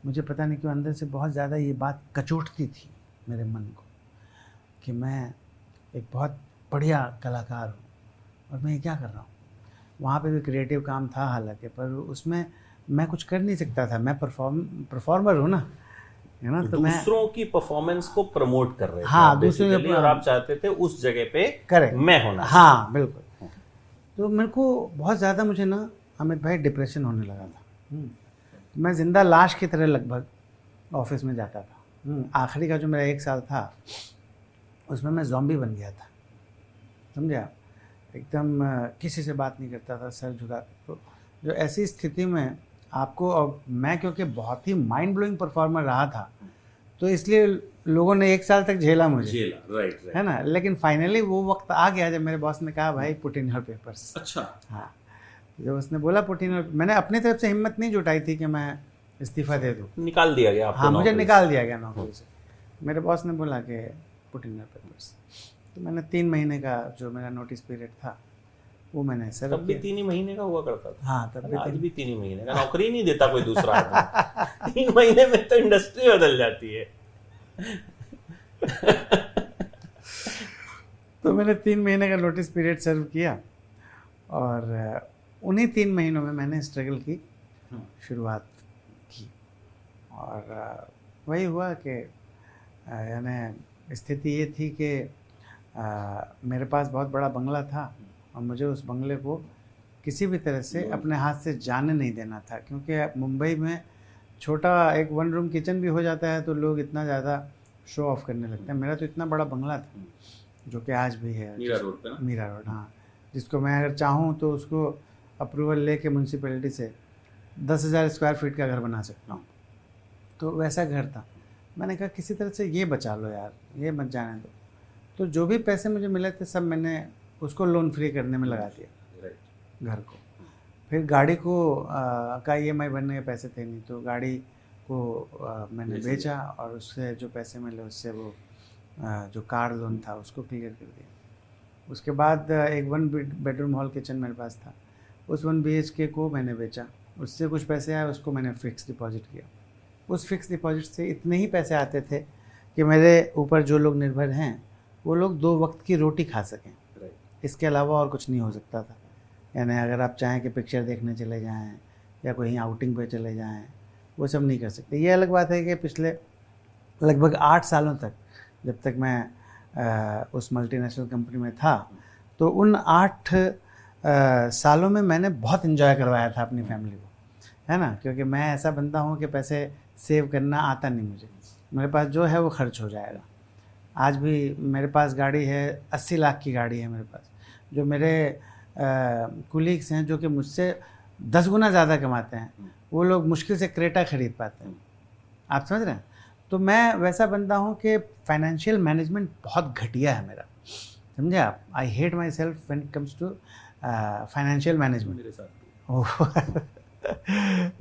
मुझे पता नहीं क्यों अंदर से बहुत ज़्यादा ये बात कचोटती थी मेरे मन को कि मैं एक बहुत बढ़िया कलाकार हूँ और मैं ये क्या कर रहा हूँ। वहाँ पे भी क्रिएटिव काम था हालांकि, पर उसमें मैं कुछ कर नहीं सकता था। मैं परफॉर्मर हूँ ना, है ना, तो मैं दूसरों की परफॉर्मेंस को प्रमोट कर रहे थे हाँ, आप दूसरों basically, के और आप चाहते थे उस जगह पे करेक्ट मैं होना हाँ बिल्कुल। तो मेरे को बहुत ज़्यादा मुझे ना अमित भाई डिप्रेशन होने लगा था। मैं ज़िंदा लाश की तरह लगभग ऑफिस में जाता था। आखिरी का जो मेरा 1 साल था उसमें मैं ज़ॉम्बी बन गया था, समझे आप। एकदम किसी से बात नहीं करता था, सर झुका। तो जो ऐसी स्थिति में आपको, और मैं क्योंकि बहुत ही माइंड ब्लोइंग परफॉर्मर रहा था तो इसलिए लोगों ने 1 साल तक झेला मुझे, झेला, राइट है ना। लेकिन फाइनली वो वक्त आ गया जब मेरे बॉस ने कहा भाई पुट इन योर पेपर्स। अच्छा, हाँ, जब उसने बोला पुट इन योर, मैंने अपनी तरफ से हिम्मत नहीं जुटाई थी कि मैं इस्तीफ़ा दे दूँ। निकाल दिया गया आपको हाँ, मुझे नौकरी निकाल दिया गया नौकरी से। मेरे बॉस ने बोला कि पुट इन योर पेपर्स। तो मैंने 3 महीने का जो मेरा नोटिस पीरियड था वो मैंने से। सर्व तब भी किया। 3 ही महीने का हुआ करता था। हाँ, तब भी आज 3 भी 3 ही महीने का, नौकरी नहीं देता कोई दूसरा आदमी। 3 महीने में तो इंडस्ट्री बदल जाती है। तो मैंने 3 महीने का नोटिस पीरियड सर्व किया और उन्हीं 3 महीनों में मैंने स्ट्रगल की शुरुआत की। और वही हुआ कि यानी स्थिति ये थी कि मेरे पास बहुत बड़ा बंगला था और मुझे उस बंगले को किसी भी तरह से अपने हाथ से जाने नहीं देना था, क्योंकि मुंबई में छोटा एक 1 रूम किचन भी हो जाता है तो लोग इतना ज़्यादा शो ऑफ करने लगते हैं। मेरा तो इतना बड़ा बंगला था जो कि आज भी है मीरा रोड पे ना? मीरा रोड, हाँ, जिसको मैं अगर चाहूँ तो उसको अप्रूवल लेके म्यूनसिपैलिटी से 10,000 स्क्वायर फीट का घर बना सकता हूँ। तो वैसा घर था। मैंने कहा किसी तरह से ये बचा लो यार, ये मत जाने दो। तो जो भी पैसे मुझे मिले थे सब मैंने उसको लोन फ्री करने में लगा दिया, घर को। फिर गाड़ी को का EMI भरने के पैसे थे नहीं, तो गाड़ी को मैंने बेचा और उससे जो पैसे मिले उससे वो जो कार लोन था उसको क्लियर कर दिया। उसके बाद एक 1 बेडरूम हॉल किचन मेरे पास था, उस 1 BHK को मैंने बेचा, उससे कुछ पैसे आए, उसको मैंने फ़िक्स डिपॉजिट किया। उस फिक्स डिपॉजिट से इतने ही पैसे आते थे कि मेरे ऊपर जो लोग निर्भर हैं वो लोग 2 वक्त की रोटी खा सकें। इसके अलावा और कुछ नहीं हो सकता था। यानी अगर आप चाहें कि पिक्चर देखने चले जाएं या कहीं आउटिंग पे चले जाएं, वो सब नहीं कर सकते। ये अलग बात है कि पिछले लगभग 8 सालों तक, जब तक मैं उस मल्टीनेशनल कंपनी में था, तो उन 8 सालों में मैंने बहुत इन्जॉय करवाया था अपनी फैमिली को, है ना। क्योंकि मैं ऐसा बंदा हूँ कि पैसे सेव करना आता नहीं मुझे, मेरे पास जो है वो खर्च हो जाएगा। आज भी मेरे पास गाड़ी है, 80 लाख की गाड़ी है मेरे पास। जो मेरे कुलीग्स हैं जो कि मुझसे 10 गुना ज़्यादा कमाते हैं, वो लोग मुश्किल से क्रेटा खरीद पाते हैं। आप समझ रहे हैं। तो मैं वैसा बंदा हूँ कि फाइनेंशियल मैनेजमेंट बहुत घटिया है मेरा, समझे आप। I hate myself when it comes to financial management. मेरे साथ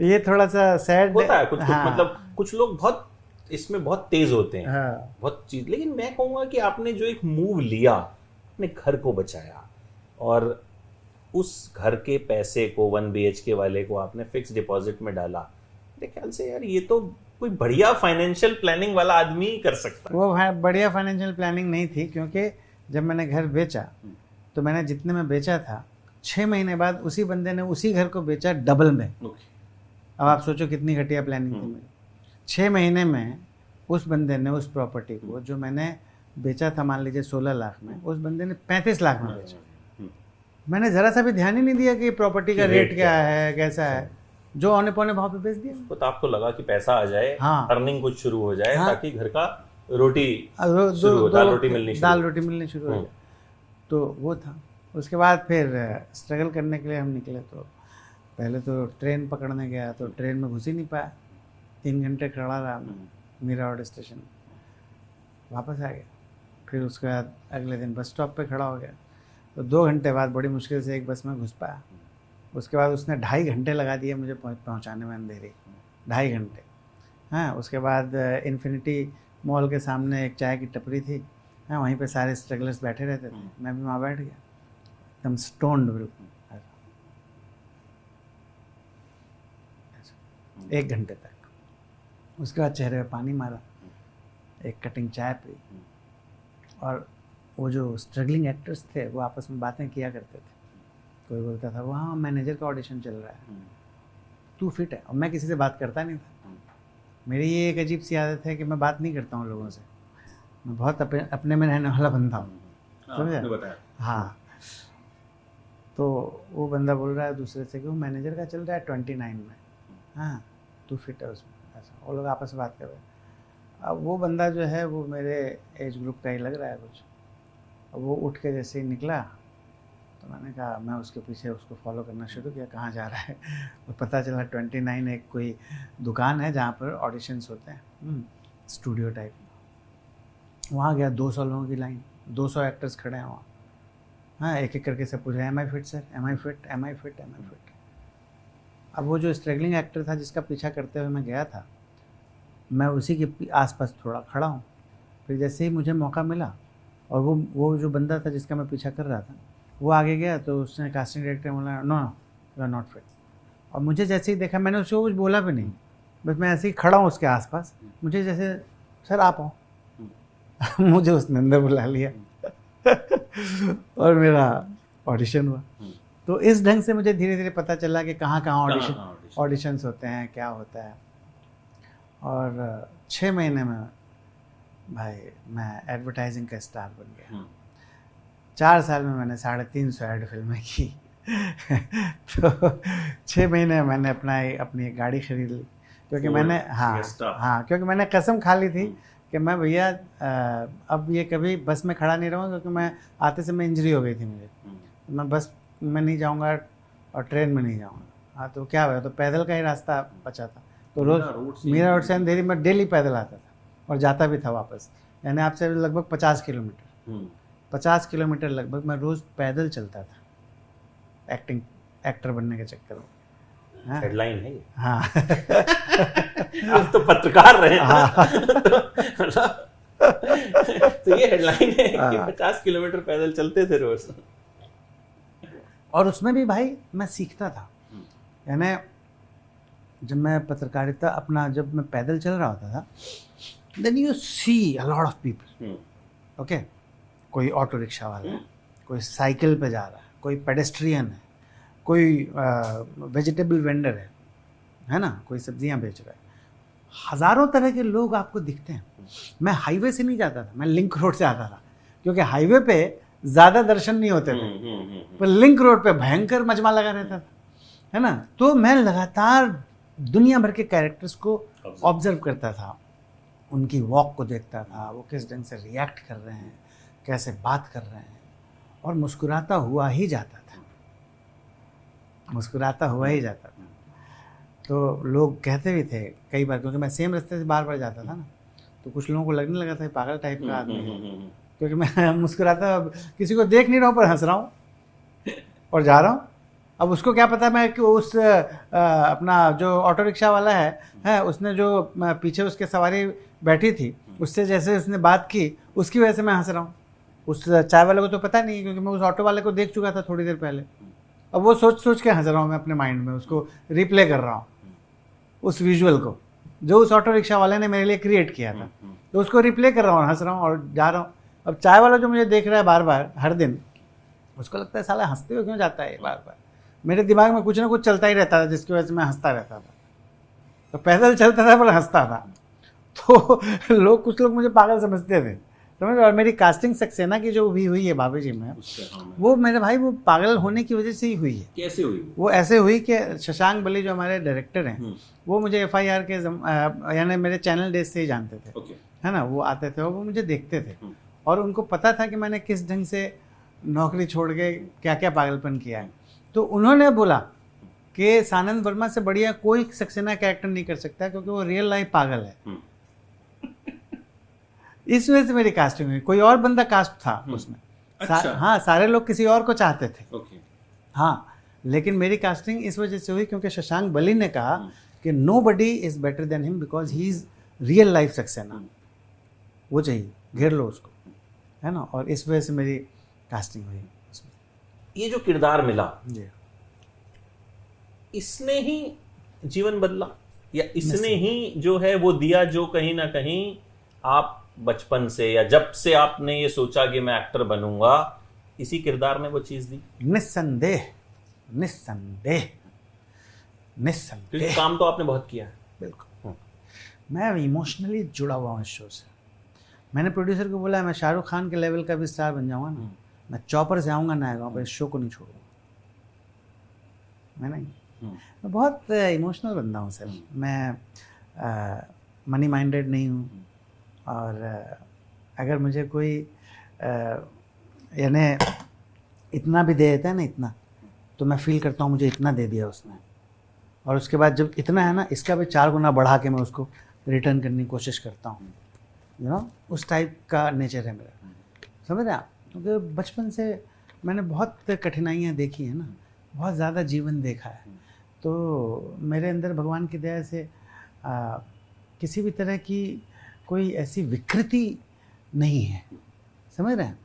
ये थोड़ा सा सैड होता है कुछ हाँ, मतलब कुछ लोग बहुत इसमें बहुत तेज होते हैं, हाँ, बहुत चीज। लेकिन मैं कहूँगा कि आपने जो एक मूव लिया, अपने घर को बचाया और उस घर के पैसे को 1 BHK वाले को आपने फिक्स डिपॉजिट में डाला, मेरे ख्याल से यार ये तो कोई बढ़िया फाइनेंशियल प्लानिंग वाला आदमी ही कर सकता है। वो बढ़िया फाइनेंशियल प्लानिंग नहीं थी, क्योंकि जब मैंने घर बेचा तो मैंने जितने में बेचा था 6 महीने बाद उसी बंदे ने उसी घर को बेचा डबल में। अब आप सोचो कितनी घटिया प्लानिंग थी मेरी। 6 महीने में उस बंदे ने उस प्रॉपर्टी को जो मैंने बेचा था मान लीजिए 16 लाख में, उस बंदे ने 35 लाख में बेचा। मैंने ज़रा सा भी ध्यान ही नहीं दिया कि प्रॉपर्टी का रेट क्या है, कैसा है, जो औने पौने भाव पे बेच दिया। तो आपको लगा कि पैसा आ जाए, हाँ, अर्निंग कुछ शुरू हो जाए, हाँ, ताकि घर का रोटी दाल रोटी मिलनी शुरू हो गया। तो वो था। उसके बाद फिर स्ट्रगल करने के लिए हम निकले। तो पहले तो ट्रेन पकड़ने गया, तो ट्रेन में घुस ही नहीं पाया, 3 घंटे खड़ा रहा मैं मीरा रोड स्टेशन। वापस आ गया। फिर उसके बाद अगले दिन बस स्टॉप पे खड़ा हो गया, तो 2 घंटे बाद बड़ी मुश्किल से एक बस में घुस पाया। उसके बाद उसने 2.5 घंटे लगा दिए मुझे पहुंचाने में, अंधेरी 2.5 घंटे। हाँ, उसके बाद इन्फिनिटी मॉल के सामने एक चाय की टपरी थी, हाँ, वहीं पे सारे स्ट्रगलर्स बैठे रहते थे, मैं भी वहाँ बैठ गया, एकदम स्टोन्ड बिल्कुल, ऐसा। 1 घंटे तक। उसके बाद चेहरे पे पानी मारा, एक कटिंग चाय पी, और वो जो स्ट्रगलिंग एक्टर्स थे वो आपस में बातें किया करते थे। कोई बोलता था वहाँ मैनेजर का ऑडिशन चल रहा है, तू फिट है, और मैं किसी से बात करता नहीं था। मेरी ये एक अजीब सी आदत है कि मैं बात नहीं करता हूँ लोगों से, मैं बहुत अपने में रहने वाला बंदा हूँ, समझे? हाँ, तो वो बंदा बोल रहा है दूसरे से कि वो मैनेजर का चल रहा है 29 में, हाँ तू फिट है उसमें, ऐसा। वो लोग आपस में बात कर रहे हैं। अब वो बंदा जो है वो मेरे एज ग्रुप का ही लग रहा है कुछ। अब वो उठ के जैसे ही निकला तो मैंने कहा, मैं उसके पीछे उसको फॉलो करना शुरू किया, कहाँ जा रहा है। तो पता चला 29 एक कोई दुकान है जहाँ पर ऑडिशंस होते हैं, स्टूडियो टाइप। वहाँ गया, 200 लोगों की लाइन, 200 एक्टर्स खड़े हैं वहाँ, हाँ, एक एक करके से पूछ रहे, am I fit sir, am I fit, am I fit, am I fit. अब वो जो स्ट्रगलिंग एक्टर था जिसका पीछा करते हुए मैं गया था, मैं उसी के आसपास थोड़ा खड़ा हूँ। फिर जैसे ही मुझे मौका मिला और वो जो बंदा था जिसका मैं पीछा कर रहा था वो आगे गया, तो उसने कास्टिंग डायरेक्टर बोला, no you are not fit. और मुझे जैसे ही देखा, मैंने उसको कुछ बोला भी नहीं, बस मैं ऐसे ही खड़ा हूँ उसके आसपास, मुझे जैसे सर आप आओ मुझे उसने अंदर बुला लिया और मेरा ऑडिशन हुआ। तो इस ढंग से मुझे धीरे धीरे पता चला कि कहाँ ऑडिशंस होते हैं, क्या होता है। और 6 महीने में भाई मैं एडवर्टाइजिंग का स्टार बन गया। 4 साल में मैंने 350 ऐड फिल्में की तो 6 महीने में मैंने अपनी एक गाड़ी खरीद ली, क्योंकि मैंने क्योंकि मैंने कसम खा ली थी कि मैं भैया अब ये कभी बस में खड़ा नहीं रहूँगा, क्योंकि मैं आते समय इंजरी हो गई थी मुझे, तो मैं बस में नहीं जाऊँगा और ट्रेन में नहीं जाऊँगा। हाँ, तो क्या हुआ, तो पैदल का ही रास्ता बचा था, तो रोज़ मीरा रोड से अंधेरी में डेली पैदल आता था और जाता भी था वापस, यानी आपसे लगभग 50 किलोमीटर 50 किलोमीटर लगभग मैं रोज़ पैदल चलता था एक्टर बनने के चक्कर में। हाँ? हेडलाइन है ये। हाँ आप तो पत्रकार रहे हैं। हाँ। तो ये हेडलाइन है कि 50 किलोमीटर पैदल चलते थे रोज। और उसमें भी भाई मैं सीखता था, यानी जब मैं पत्रकारिता जब मैं पैदल चल रहा होता था, then you see a lot of people, okay, कोई ऑटो रिक्शा वाला है, कोई साइकिल पे जा रहा है, कोई पेडेस्ट्रियन है, कोई वेजिटेबल वेंडर है ना, कोई सब्जियां बेच रहा है, हज़ारों तरह के लोग आपको दिखते हैं। मैं हाईवे से नहीं जाता था, मैं लिंक रोड से आता था, क्योंकि हाईवे पे ज़्यादा दर्शन नहीं होते थे, पर लिंक रोड पे भयंकर मजमा लगा रहता था, है ना। तो मैं लगातार दुनिया भर के कैरेक्टर्स को ऑब्जर्व करता था, उनकी वॉक को देखता था, वो किस ढंग से रिएक्ट कर रहे हैं, कैसे बात कर रहे हैं, और मुस्कुराता हुआ ही जाता था। तो लोग कहते भी थे कई बार, क्योंकि मैं सेम रास्ते से बार बार जाता था ना, तो कुछ लोगों को लगने लगा था पागल टाइप का आदमी है, क्योंकि मैं मुस्कुराता, किसी को देख नहीं रहा हूँ पर हंस रहा हूँ और जा रहा हूँ। अब उसको क्या पता मैं कि उस अपना जो ऑटो रिक्शा वाला है उसने जो पीछे उसके सवारी बैठी थी उससे जैसे उसने बात की, उसकी वजह से मैं हंस रहा हूँ। उस चाय वाले को तो पता नहीं, क्योंकि मैं उस ऑटो वाले को देख चुका था थोड़ी देर पहले। अब वो सोच के हंस रहा हूँ मैं अपने माइंड में, उसको रिप्ले कर रहा हूँ, उस विजुअल को जो उस ऑटो रिक्शा वाले ने मेरे लिए क्रिएट किया था, तो उसको रिप्ले कर रहा हूँ, हंस रहा हूँ और जा रहा हूँ। अब चाय वाला जो मुझे देख रहा है बार बार हर दिन, उसको लगता है साला हंसते हुए क्यों जाता है बार बार। मेरे दिमाग में कुछ ना कुछ चलता ही रहता था जिसकी वजह से मैं हंसता रहता था। तो पैदल चलता था पर हंसता था, तो कुछ लोग मुझे पागल समझते थे, समझ। और मेरी कास्टिंग सक्सेना की जो भी हुई है भाभी जी में, वो मेरे भाई वो पागल होने की वजह से ही हुई है। कैसे हुई? वो ऐसे हुई कि शशांक बली जो हमारे डायरेक्टर हैं, वो मुझे FIR के यानी मेरे चैनल डेज से ही जानते थे, है ना। वो आते थे और वो मुझे देखते थे, और उनको पता था कि मैंने किस ढंग से नौकरी छोड़ के क्या क्या पागलपन किया है। तो उन्होंने बोला कि सानंद वर्मा से बढ़िया कोई सक्सेना कैरेक्टर नहीं कर सकता, क्योंकि वो रियल लाइफ पागल है। इस वजह से मेरी कास्टिंग हुई। कोई और बंदा कास्ट था उसमें। अच्छा। हाँ, सारे लोग किसी और को चाहते थे। हाँ, लेकिन मेरी कास्टिंग इस वजह से हुई क्योंकि शशांक बली ने कहा कि nobody is better than him because he is real life Saxena, वो चाहिए, घेर लो उसको, है ना। और इस वजह से मेरी कास्टिंग हुई उसमें। ये जो किरदार मिला, जी, इसने ही जीवन बदला, या इसने ही जो है वो दिया जो कहीं ना कहीं आप बचपन से या जब से आपने ये सोचा कि मैं एक्टर बनूंगा, इसी किरदार ने वो चीज दी? निस्संदेह, निस्संदेह, क्योंकि निस्संदेह, काम तो आपने बहुत किया है। बिल्कुल। मैं इमोशनली जुड़ा हुआ हूँ इस शो से। मैंने प्रोड्यूसर को बोला मैं शाहरुख खान के लेवल का भी स्टार बन जाऊंगा ना, मैं चॉपर से आऊँगा नायगांव पर, इस शो को नहीं छोड़ूंगा। मैं नहीं, मैं बहुत इमोशनल बंदा हूँ सर। मैं मनी माइंडेड नहीं हूँ, और अगर मुझे कोई यानी इतना भी दे देता है ना, इतना, तो मैं फील करता हूँ मुझे इतना दे दिया उसने, और उसके बाद जब इतना है ना, इसका भी 4 गुना बढ़ा के मैं उसको रिटर्न करने की कोशिश करता हूँ, यू नो, उस टाइप का नेचर है मेरा, समझ रहे हैं आप। क्योंकि बचपन से मैंने बहुत कठिनाइयाँ देखी हैं ना, बहुत ज़्यादा जीवन देखा है, तो मेरे अंदर भगवान की दया से किसी भी तरह की कोई ऐसी विकृति नहीं है, समझ रहे हैं।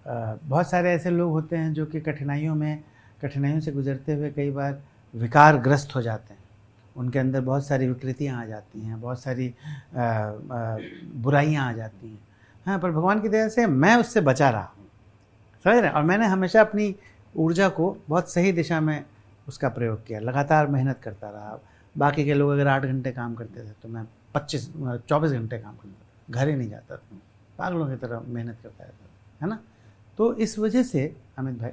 बहुत सारे ऐसे लोग होते हैं जो कि कठिनाइयों से गुजरते हुए कई बार विकारग्रस्त हो जाते हैं, उनके अंदर बहुत सारी विकृतियाँ आ जाती हैं, बहुत सारी बुराइयाँ आ जाती हैं। हाँ, पर भगवान की दया से मैं उससे बचा रहा, समझ रहे हैं। और मैंने हमेशा अपनी ऊर्जा को बहुत सही दिशा में उसका प्रयोग किया, लगातार मेहनत करता रहा। बाकी के लोग अगर 8 घंटे काम करते थे तो मैं 24 घंटे काम करता था, घर ही नहीं जाता था, पागलों की तरह मेहनत करता रहता था, है ना। तो इस वजह से अमित भाई,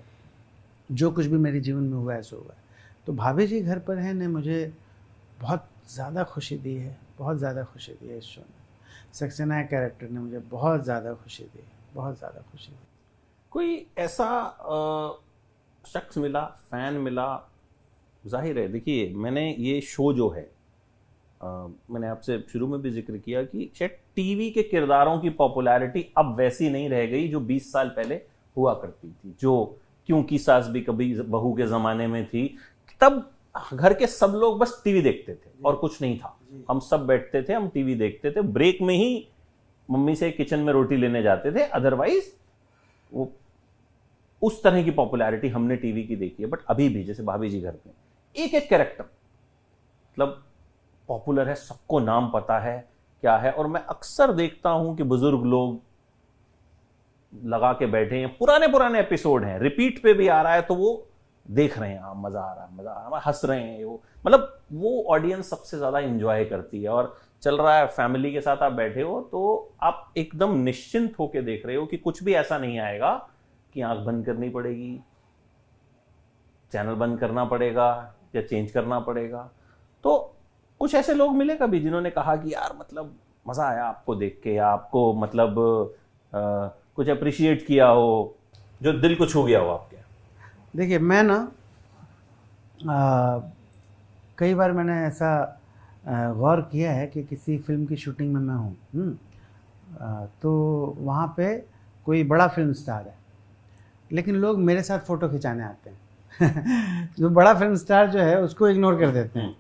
जो कुछ भी मेरे जीवन में हुआ है सो हुआ है। तो भाभी जी घर पर हैं ने मुझे बहुत ज़्यादा खुशी दी है, बहुत ज़्यादा खुशी दी है इस शो ने। सक्सेना कैरेक्टर ने मुझे बहुत ज़्यादा खुशी दी, बहुत ज़्यादा खुशी दी। कोई ऐसा शख्स मिला, फैन मिला? जाहिर है, देखिए मैंने ये शो जो है, मैंने आपसे शुरू में भी जिक्र किया कि शायद टीवी के किरदारों की पॉपुलैरिटी अब वैसी नहीं रह गई जो 20 साल पहले हुआ करती थी, जो क्योंकि सास भी कभी बहू के ज़माने में थी। तब घर के सब लोग बस टीवी देखते थे और कुछ नहीं था, हम सब बैठते थे, हम टीवी देखते थे, ब्रेक में ही मम्मी से किचन में रोटी लेने जाते थे, अदरवाइज वो उस तरह की पॉपुलैरिटी हमने टीवी की देखी है। बट अभी भी जैसे भाभी जी घर पे एक एक कैरेक्टर मतलब पॉपुलर है, सबको नाम पता है क्या है। और मैं अक्सर देखता हूं कि बुजुर्ग लोग लगा के बैठे हैं, पुराने एपिसोड हैं, रिपीट पे भी आ रहा है तो वो देख रहे हैं, हाँ मजा आ रहा है, हंस रहे हैं। वो वो ऑडियंस सबसे ज्यादा इंजॉय करती है, और चल रहा है, फैमिली के साथ आप बैठे हो तो आप एकदम निश्चिंत होकर देख रहे हो कि कुछ भी ऐसा नहीं आएगा कि आंख बंद करनी पड़ेगी, चैनल बंद करना पड़ेगा या चेंज करना पड़ेगा। तो कुछ ऐसे लोग मिले कभी जिन्होंने कहा कि यार मतलब मजा आया आपको देख के, या आपको मतलब कुछ अप्रिशिएट किया हो, जो दिल को छू गया हो आपके? देखिए मैं ना कई बार मैंने ऐसा गौर किया है कि किसी फिल्म की शूटिंग में मैं हूँ, तो वहाँ पे कोई बड़ा फिल्म स्टार है, लेकिन लोग मेरे साथ फ़ोटो खिंचाने आते हैं जो बड़ा फिल्म स्टार जो है उसको इग्नोर कर देते हैं।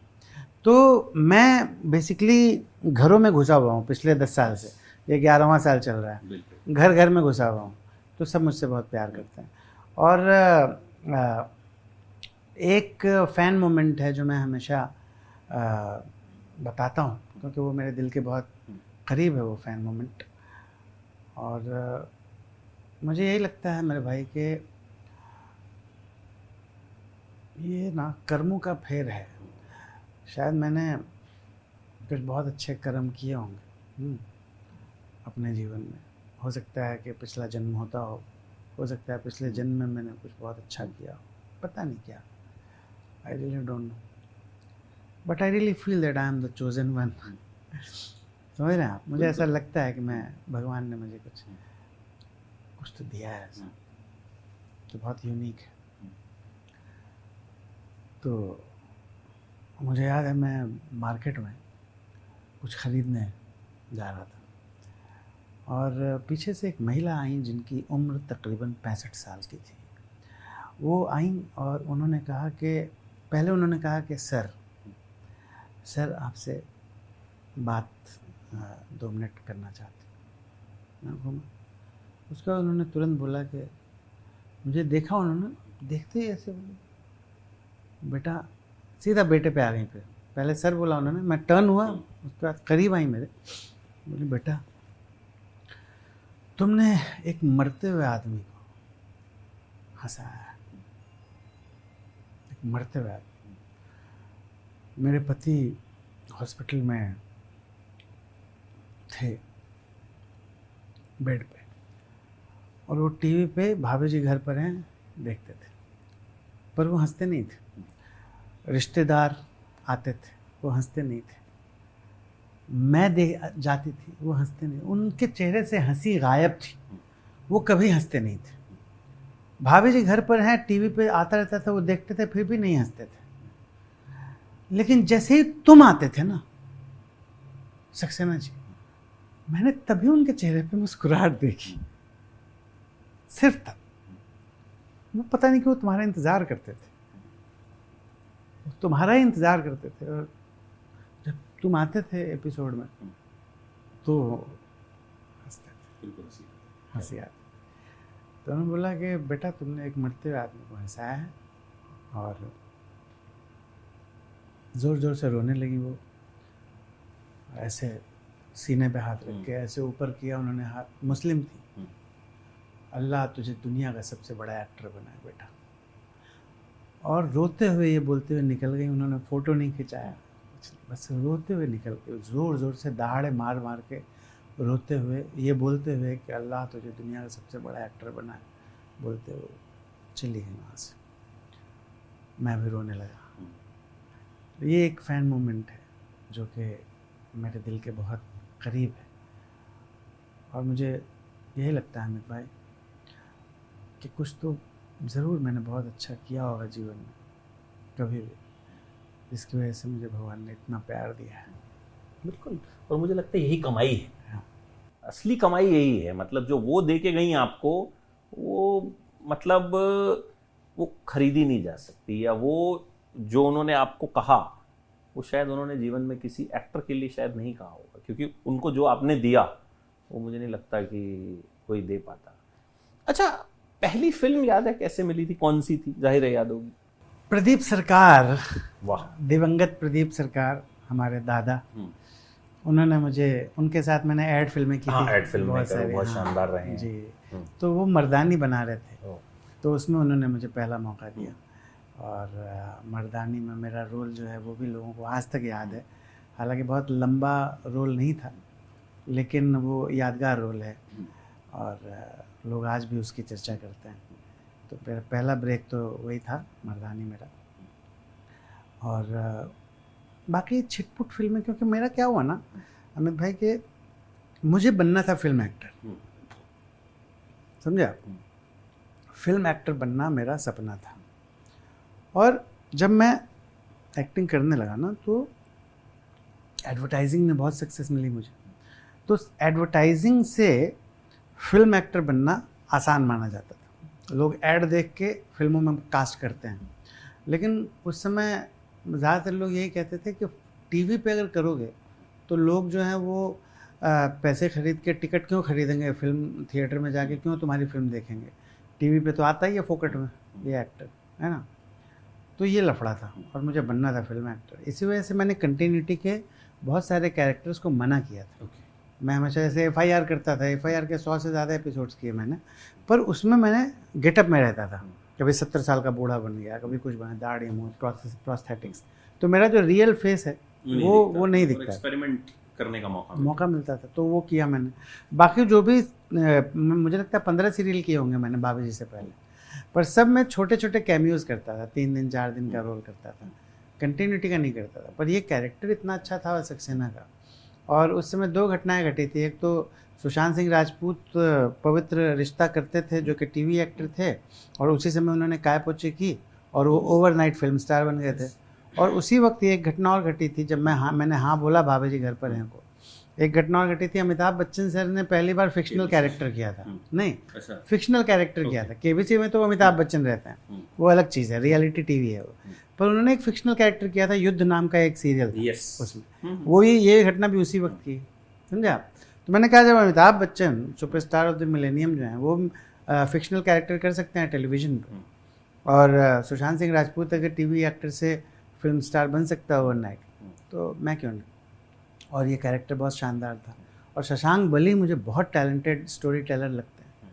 तो मैं बेसिकली घरों में घुसा हुआ हूँ पिछले 10 साल से, ये 11वां साल चल रहा है, घर घर में घुसा हुआ हूँ, तो सब मुझसे बहुत प्यार करते हैं। और एक फ़ैन मोमेंट है जो मैं हमेशा बताता हूँ, क्योंकि वो मेरे दिल के बहुत करीब है वो फ़ैन मोमेंट। और मुझे यही लगता है मेरे भाई के ये ना कर्मों का फेर है। शायद मैंने कुछ बहुत अच्छे कर्म किए होंगे अपने जीवन में, हो सकता है कि पिछला जन्म होता हो सकता है पिछले जन्म में मैंने कुछ बहुत अच्छा किया हो, पता नहीं क्या, I really don't know, but I really feel that I am the chosen one. समझ रहे हैं आप, मुझे ऐसा लगता है कि मैं, भगवान ने मुझे कुछ तो दिया है ऐसा तो बहुत यूनिक है। तो मुझे याद है मैं मार्केट में कुछ ख़रीदने जा रहा था, और पीछे से एक महिला आई जिनकी उम्र तकरीबन 65 साल की थी। वो आई और उन्होंने कहा कि, पहले उन्होंने कहा कि सर सर आपसे बात 2 मिनट करना चाहते हैं। मैं घूमा, उसके बाद उन्होंने तुरंत बोला कि मुझे देखा, उन्होंने देखते ही ऐसे बोले, बेटा, सीधा बेटे पे आ गई। फिर पहले सर बोला उन्होंने, मैं टर्न हुआ, उसके बाद करीब आई मेरे, बोले बेटा तुमने एक मरते हुए आदमी को हंसाया, एक मरते हुए आदमी। मेरे पति हॉस्पिटल में थे बेड पे, और वो टीवी पे भाभी जी घर पर हैं देखते थे, पर वो हंसते नहीं थे। रिश्तेदार आते थे, वो हंसते नहीं थे। मैं देख जाती थी, वो हंसते नहीं, उनके चेहरे से हंसी गायब थी, वो कभी हंसते नहीं थे। भाभी जी घर पर हैं, टीवी पे आता रहता था, वो देखते थे, फिर भी नहीं हंसते थे। लेकिन जैसे ही तुम आते थे ना सक्सेना जी, मैंने तभी उनके चेहरे पे मुस्कुराहट देखी, सिर्फ तब। वो पता नहीं क्यों तुम्हारा इंतजार करते थे, तुम्हारा ही इंतजार करते थे। और जब तुम आते थे एपिसोड में तो हंसते थे, हंसी आती। तो उन्होंने बोला कि बेटा तुमने एक मरते हुए आदमी को हंसाया है। और ज़ोर ज़ोर से रोने लगी वो, ऐसे सीने पे हाथ रख के ऐसे ऊपर किया उन्होंने हाथ। मुस्लिम थी। अल्लाह तुझे दुनिया का सबसे बड़ा एक्टर बनाए बेटा। और रोते हुए ये बोलते हुए निकल गई। उन्होंने फ़ोटो नहीं खिंचाया, बस रोते हुए निकल गए, ज़ोर ज़ोर से दहाड़े मार मार के रोते हुए, ये बोलते हुए कि अल्लाह तुझे दुनिया का सबसे बड़ा एक्टर बनाए, बोलते हुए चली गई वहाँ से। मैं भी रोने लगा। ये एक फ़ैन मोमेंट है जो कि मेरे दिल के बहुत करीब है। और मुझे यही लगता है अमित भाई कि कुछ तो ज़रूर मैंने बहुत अच्छा किया होगा जीवन में कभी भी, जिसकी वजह से मुझे भगवान ने इतना प्यार दिया है। बिल्कुल। और मुझे लगता है यही कमाई है। हाँ। असली कमाई यही है। मतलब जो वो दे के गई आपको, वो मतलब वो खरीदी नहीं जा सकती, या वो जो उन्होंने आपको कहा वो शायद उन्होंने जीवन में किसी एक्टर के लिए शायद नहीं कहा होगा, क्योंकि उनको जो आपने दिया वो मुझे नहीं लगता कि कोई दे पाता। अच्छा, पहली फिल्म याद है कैसे मिली थी, कौन सी थी? जाहिर है याद होगी। प्रदीप सरकार, वाह, दिवंगत प्रदीप सरकार, हमारे दादा, उन्होंने मुझे, उनके साथ मैंने ऐड फिल्में की थी। ऐड फिल्में बहुत सारी, बहुत हाँ, शानदार रहे हैं जी। तो वो मर्दानी बना रहे थे, तो उसमें उन्होंने मुझे पहला मौका दिया। और मर्दानी में मेरा रोल जो है वो भी लोगों को आज तक याद है। हालांकि बहुत लंबा रोल नहीं था, लेकिन वो यादगार रोल है और लोग आज भी उसकी चर्चा करते हैं। तो पहला ब्रेक तो वही था, मर्दानी मेरा। और बाकी छिटपुट फिल्में, क्योंकि मेरा क्या हुआ ना अमित भाई के, मुझे बनना था फिल्म एक्टर, समझे आप? फिल्म एक्टर बनना मेरा सपना था। और जब मैं एक्टिंग करने लगा ना तो एडवर्टाइजिंग में बहुत सक्सेस मिली मुझे। तो एडवर्टाइजिंग से फिल्म एक्टर बनना आसान माना जाता था। लोग ऐड देख के फिल्मों में कास्ट करते हैं, लेकिन उस समय ज़्यादातर लोग यही कहते थे कि टीवी पे अगर करोगे तो लोग जो हैं वो पैसे खरीद के टिकट क्यों खरीदेंगे, फिल्म थिएटर में जाके क्यों तुम्हारी फिल्म देखेंगे, टीवी पे तो आता ही है फोकट में ये एक्टर, है ना। तो ये लफड़ा था और मुझे बनना था फिल्म एक्टर। इसी वजह से मैंने कंटिन्यूटी के बहुत सारे कैरेक्टर्स को मना किया था। मैं हमेशा जैसे FIR करता था, FIR के 100 से ज़्यादा एपिसोड्स किए मैंने, पर उसमें मैंने गेटअप में रहता था। कभी 70 साल का बूढ़ा बन गया, कभी कुछ बना, दाढ़ी मूंछ, प्रोस्थेटिक्स। तो मेरा जो रियल फेस है वो नहीं दिखता, एक्सपेरिमेंट करने का मौका मिलता था, तो वो किया मैंने। बाकी जो भी मुझे लगता है 15 सीरियल किए होंगे मैंने बाबू जी से पहले, पर सब में छोटे छोटे कैमियोज करता था, 3 दिन 4 दिन का रोल करता था, कंटिन्यूटी का नहीं करता था। पर ये कैरेक्टर इतना अच्छा था सक्सेना का। और उस समय 2 घटनाएं घटी थी। एक तो सुशांत सिंह राजपूत पवित्र रिश्ता करते थे जो कि टीवी एक्टर थे, और उसी समय उन्होंने काय पोची की और वो ओवरनाइट फिल्म स्टार बन गए थे। और उसी वक्त एक घटना और घटी थी, जब मैंने हाँ बोला भाभी जी घर पर हैं को। एक घटना और घटी थी, अमिताभ बच्चन सर ने पहली बार फिक्शनल कैरेक्टर किया था, नहीं फिक्शनल कैरेक्टर किया था। KBC में तो अमिताभ बच्चन रहते हैं, वो अलग चीज़ है, रियलिटी टीवी है वो। पर उन्होंने एक फिक्शनल कैरेक्टर किया था, युद्ध नाम का एक सीरियल था यस उसमें, वो ये घटना भी उसी वक्त की, समझा। तो मैंने कहा जब Amitabh Bachchan superstar of the millennium जो हैं वो फिक्शनल कैरेक्टर कर सकते हैं टेलीविज़न पर, और सुशांत सिंह राजपूत अगर टीवी एक्टर से फिल्म स्टार बन सकता है ओवरनाइट, तो मैं क्यों नहीं। और ये कैरेक्टर बहुत शानदार था। और शशांक बली मुझे बहुत टैलेंटेड स्टोरी टेलर लगते हैं।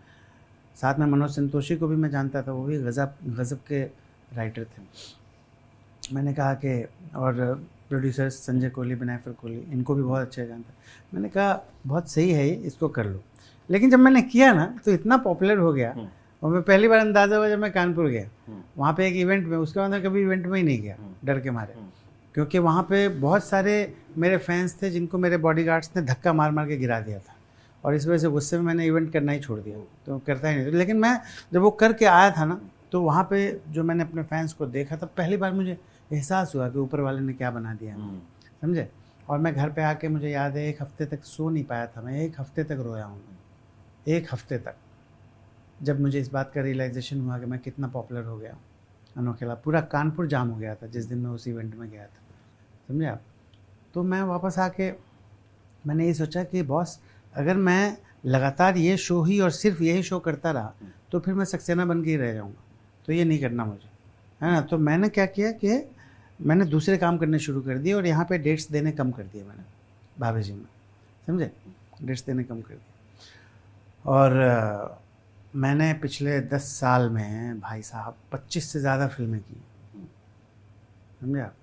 साथ में मनोज संतोषी को भी मैं जानता था, वो भी गज़ब के राइटर थे। मैंने कहा कि और प्रोड्यूसर संजय कोहली, बिनायफर कोहली, इनको भी बहुत अच्छे जानता। मैंने कहा बहुत सही है ये, इसको कर लो। लेकिन जब मैंने किया ना तो इतना पॉपुलर हो गया, और मैं पहली बार अंदाज़ा हुआ जब मैं कानपुर गया, वहाँ पे एक इवेंट में, उसके बाद मैं कभी इवेंट में ही नहीं गया डर के मारे, क्योंकि वहाँ पे बहुत सारे मेरे फैंस थे जिनको मेरे बॉडीगार्ड्स ने धक्का मार मार के गिरा दिया था, और इस वजह से गुस्से में मैंने इवेंट करना ही छोड़ दिया, तो करता ही नहीं। लेकिन मैं जब वो करके आया था ना, तो वहाँ पे जो मैंने अपने फैंस को देखा था, पहली बार मुझे एहसास हुआ कि ऊपर वाले ने क्या बना दिया, समझे। और मैं घर पे आके, मुझे याद है 1 हफ्ते तक सो नहीं पाया था मैं, 1 हफ्ते तक रोया हूँ, 1 हफ्ते तक, जब मुझे इस बात का रियलाइजेशन हुआ कि मैं कितना पॉपुलर हो गया हूँ। अनोखेला पूरा कानपुर जाम हो गया था जिस दिन मैं उस इवेंट में गया था, समझे आप। तो मैं वापस आके मैंने ये सोचा कि बॉस, अगर मैं लगातार ये शो ही और सिर्फ यही शो करता रहा तो फिर मैं सक्सेना बन के ही रह जाऊँगा, तो ये नहीं करना मुझे, है ना। तो मैंने क्या किया कि मैंने दूसरे काम करने शुरू कर दिए, और यहाँ पे डेट्स देने कम कर दिए मैंने भाभी जी में, समझे, डेट्स देने कम कर दिए। और मैंने पिछले 10 साल में भाई साहब 25 से ज़्यादा फिल्में की, समझे आप।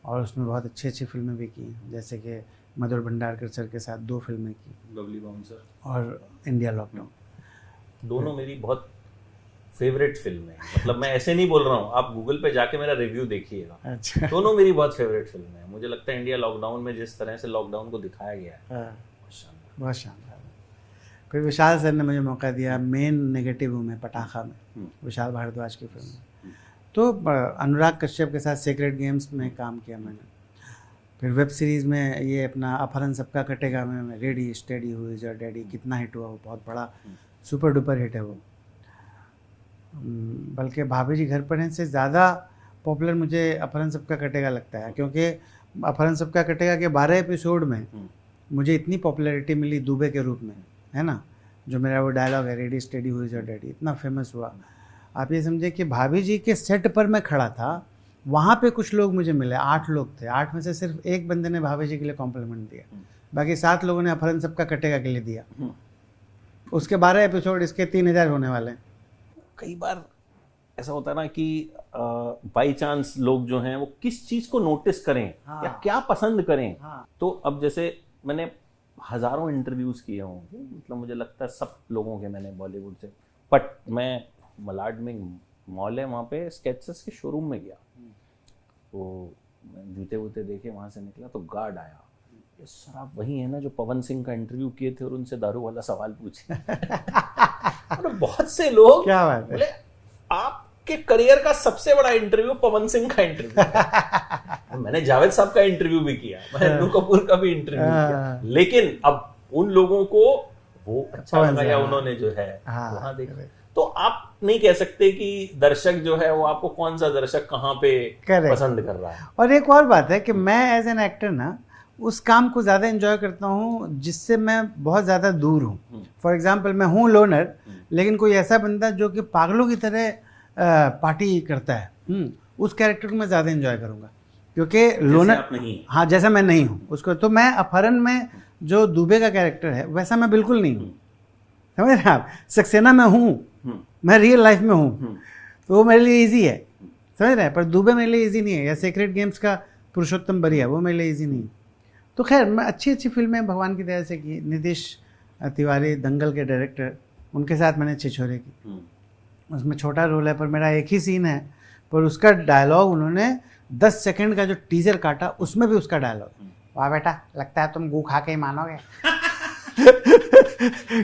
और उसमें बहुत अच्छी अच्छी फिल्में भी की, जैसे कि मधुर भंडारकर सर के साथ 2 फिल्में की, लवली बाउंसर और इंडिया लॉकडाउन। दोनों मेरी बहुत फेवरेट फिल्म है। मतलब मैं ऐसे नहीं बोल रहा हूँ, आप गूगल पे जाके मेरा रिव्यू देखिएगा। अच्छा। दोनों मेरी बहुत फेवरेट फिल्म है। मुझे लगता है इंडिया लॉकडाउन में जिस तरह से लॉकडाउन को दिखाया गया है, बहुत शानदार। फिर विशाल सर ने मुझे मौका दिया मेन नेगेटिव में, पटाखा में, विशाल भारद्वाज की फिल्म में। तो अनुराग कश्यप के साथ सीक्रेट गेम्स में काम किया मैंने। फिर वेब सीरीज़ में ये अपना अपहरण सबका कटेगा में ready steady who is your daddy, कितना हिट हुआ वो, बहुत बड़ा सुपर डुपर हिट है वो। बल्कि भाभी जी घर पर हैं से ज़्यादा पॉपुलर मुझे अपहरण सबका कटेगा लगता है, क्योंकि अपहरण सबका कटेगा के 12 एपिसोड में मुझे इतनी पॉपुलैरिटी मिली दुबे के रूप में, है ना। जो मेरा वो डायलॉग है ready steady who is your daddy, इतना फेमस हुआ। आप ये समझे कि भाभी जी के सेट पर मैं खड़ा था, वहाँ पे कुछ लोग मुझे मिले, 8 लोग थे, 8 में से सिर्फ एक बंदे ने भाभी जी के लिए कॉम्प्लीमेंट दिया, बाकी 7 लोगों ने अपहरण सबका कटेगा के लिए दिया। उसके 12 एपिसोड, इसके 3000 होने वाले हैं। कई बार ऐसा होता है ना कि बाई चांस लोग जो हैं वो किस चीज़ को नोटिस करें, या क्या पसंद करें। तो अब जैसे मैंने हज़ारों इंटरव्यूज़ किए होंगे, मतलब मुझे लगता है सब लोगों के मैंने बॉलीवुड से, बट मैं मलाड में मॉल है, वहाँ पे स्केचेस के शोरूम में गया, तो जूते वूते देखे, वहाँ से निकला तो गार्ड आया, ये सर आप वही है ना जो पवन सिंह का इंटरव्यू किए थे और उनसे दारू वाला सवाल पूछे। मतलब बहुत से लोग, क्या बात है, आपके करियर का सबसे बड़ा इंटरव्यू पवन सिंह का इंटरव्यू। मैंने जावेद साहब का इंटरव्यू भी किया, मैंने अन्नू कपूर का भी इंटरव्यू किया, लेकिन अब उन लोगों को वो अच्छा लगा या उन्होंने जो है वहां देखा। तो आप नहीं कह सकते कि दर्शक जो है वो आपको कौन सा दर्शक कहाँ पे पसंद कर रहा है। और एक और बात है कि मैं एज एन एक्टर ना उस काम को ज़्यादा एंजॉय करता हूँ जिससे मैं बहुत ज़्यादा दूर हूँ। फॉर एग्जांपल मैं हूँ लोनर, लेकिन कोई ऐसा बंदा जो कि पागलों की तरह पार्टी करता है, उस कैरेक्टर को मैं ज़्यादा एंजॉय करूँगा, क्योंकि लोनर, हाँ जैसा मैं नहीं हूँ उसको। तो मैं अपहरण में जो दुबे का कैरेक्टर है वैसा मैं बिल्कुल नहीं हूँ, समझ रहे हैं आप। सक्सेना में हूँ, मैं रियल लाइफ में हूँ, तो वो मेरे लिए ईजी है, समझ रहे हैं। पर दुबे मेरे लिए ईजी नहीं है, या सीक्रेट गेम्स का पुरुषोत्तम बरिया वो मेरे लिए ईजी नहीं है। तो खैर मैं अच्छी अच्छी फिल्में भगवान की दया से की। नीतीश तिवारी दंगल के डायरेक्टर, उनके साथ मैंने छिछोरे की, उसमें छोटा रोल है पर मेरा एक ही सीन है, पर उसका डायलॉग उन्होंने 10 सेकंड का जो टीजर काटा उसमें भी उसका डायलॉग, वाह बेटा लगता है तुम गू खा के ही मानोगे।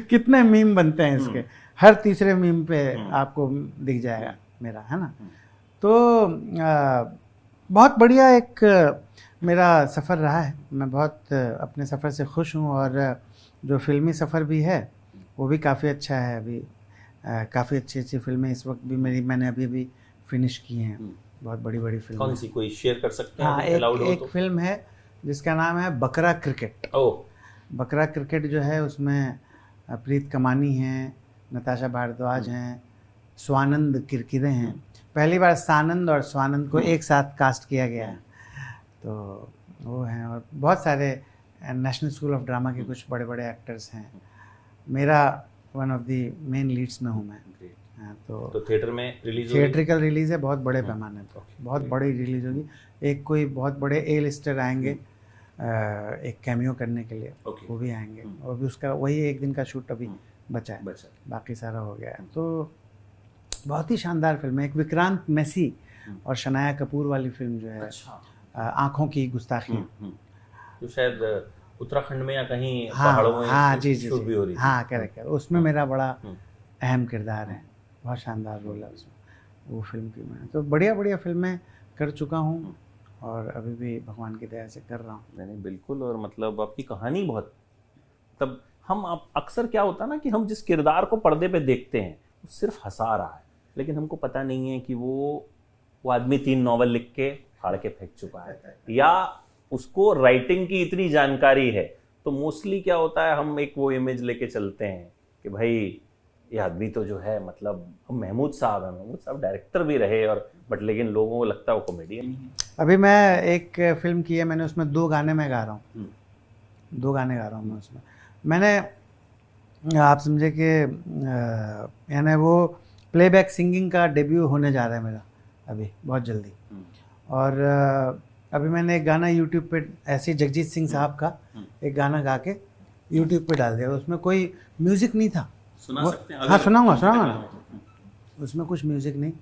कितने मीम बनते हैं इसके, हर तीसरे मीम पे आपको दिख जाएगा मेरा, है ना। तो बहुत बढ़िया एक मेरा सफ़र रहा है, मैं बहुत अपने सफ़र से खुश हूँ, और जो फिल्मी सफ़र भी है वो भी काफ़ी अच्छा है। अभी काफ़ी अच्छी अच्छी फिल्में इस वक्त भी मैंने अभी फिनिश की हैं, बहुत बड़ी बड़ी फिल्म कौन सी, कोई शेयर कर सकते हैं? हाँ, अलाउड हो एक तो? फिल्म है जिसका नाम है बकरा क्रिकेट। ओह, बकरा क्रिकेट जो है उसमें प्रीत कमानी हैं, नताशा भारद्वाज हैं, स्वानंद किरकिरे हैं। पहली बार सानंद और स्वानंद को एक साथ कास्ट किया गया है, तो वो हैं। और बहुत सारे नेशनल स्कूल ऑफ ड्रामा के कुछ बड़े बड़े एक्टर्स हैं। मेरा one of the main Leeds में हूँ मैं। हाँ, तो थिएटर में रिलीज होगी? थिएट्रिकल रिलीज़ है, बहुत बड़े पैमाने पर, बहुत बड़ी रिलीज़ होगी। एक कोई बहुत बड़े ए लिस्टर आएंगे एक कैमियो करने के लिए, वो भी आएंगे। और भी उसका वही एक दिन का शूट अभी बचा है, बाकी सारा हो गया है। तो बहुत ही शानदार फिल्म है। एक विक्रांत मैसी और शनाया कपूर वाली फिल्म जो है, आँखों की गुस्ताखी, जो शायद उत्तराखंड में या कहीं हाँ पहाड़ों में हाँ जी जी शूट भी हो रही थी। हाँ, करेक्ट। उसमें मेरा बड़ा अहम किरदार है, बहुत शानदार रोल है उसमें, वो फिल्म की। मैं तो बढ़िया बढ़िया फिल्में कर चुका हूँ और अभी भी भगवान की दया से कर रहा हूँ। नहीं, बिल्कुल। और मतलब आपकी कहानी बहुत, तब हम अक्सर क्या होता है ना कि हम जिस किरदार को पर्दे पे देखते हैं वो सिर्फ हंसा रहा है, लेकिन हमको पता नहीं है कि वो आदमी 3 नॉवल लिख के फाड़ के फेंक चुका है, या उसको राइटिंग की इतनी जानकारी है। तो मोस्टली क्या होता है, हम एक वो इमेज लेके चलते हैं कि भाई ये आदमी तो जो है, मतलब महमूद साहब डायरेक्टर भी रहे, और बट लेकिन लोगों को लगता है वो कॉमेडियन है। अभी मैं एक फिल्म की है, मैंने उसमें 2 गाने मैं गा रहा हूँ, 2 गाने गा रहा हूँ मैं उसमें। मैंने, आप समझे कि यानी वो प्लेबैक सिंगिंग का डेब्यू होने जा रहा है मेरा अभी बहुत जल्दी। और अभी मैंने एक गाना यूट्यूब पे ऐसे जगजीत सिंह साहब का एक गाना गा के यूट्यूब पे डाल दिया। उसमें कोई म्यूज़िक नहीं था। सुना सकते हैं? हाँ, सुनाऊंगा ना। उसमें कुछ म्यूज़िक नहीं,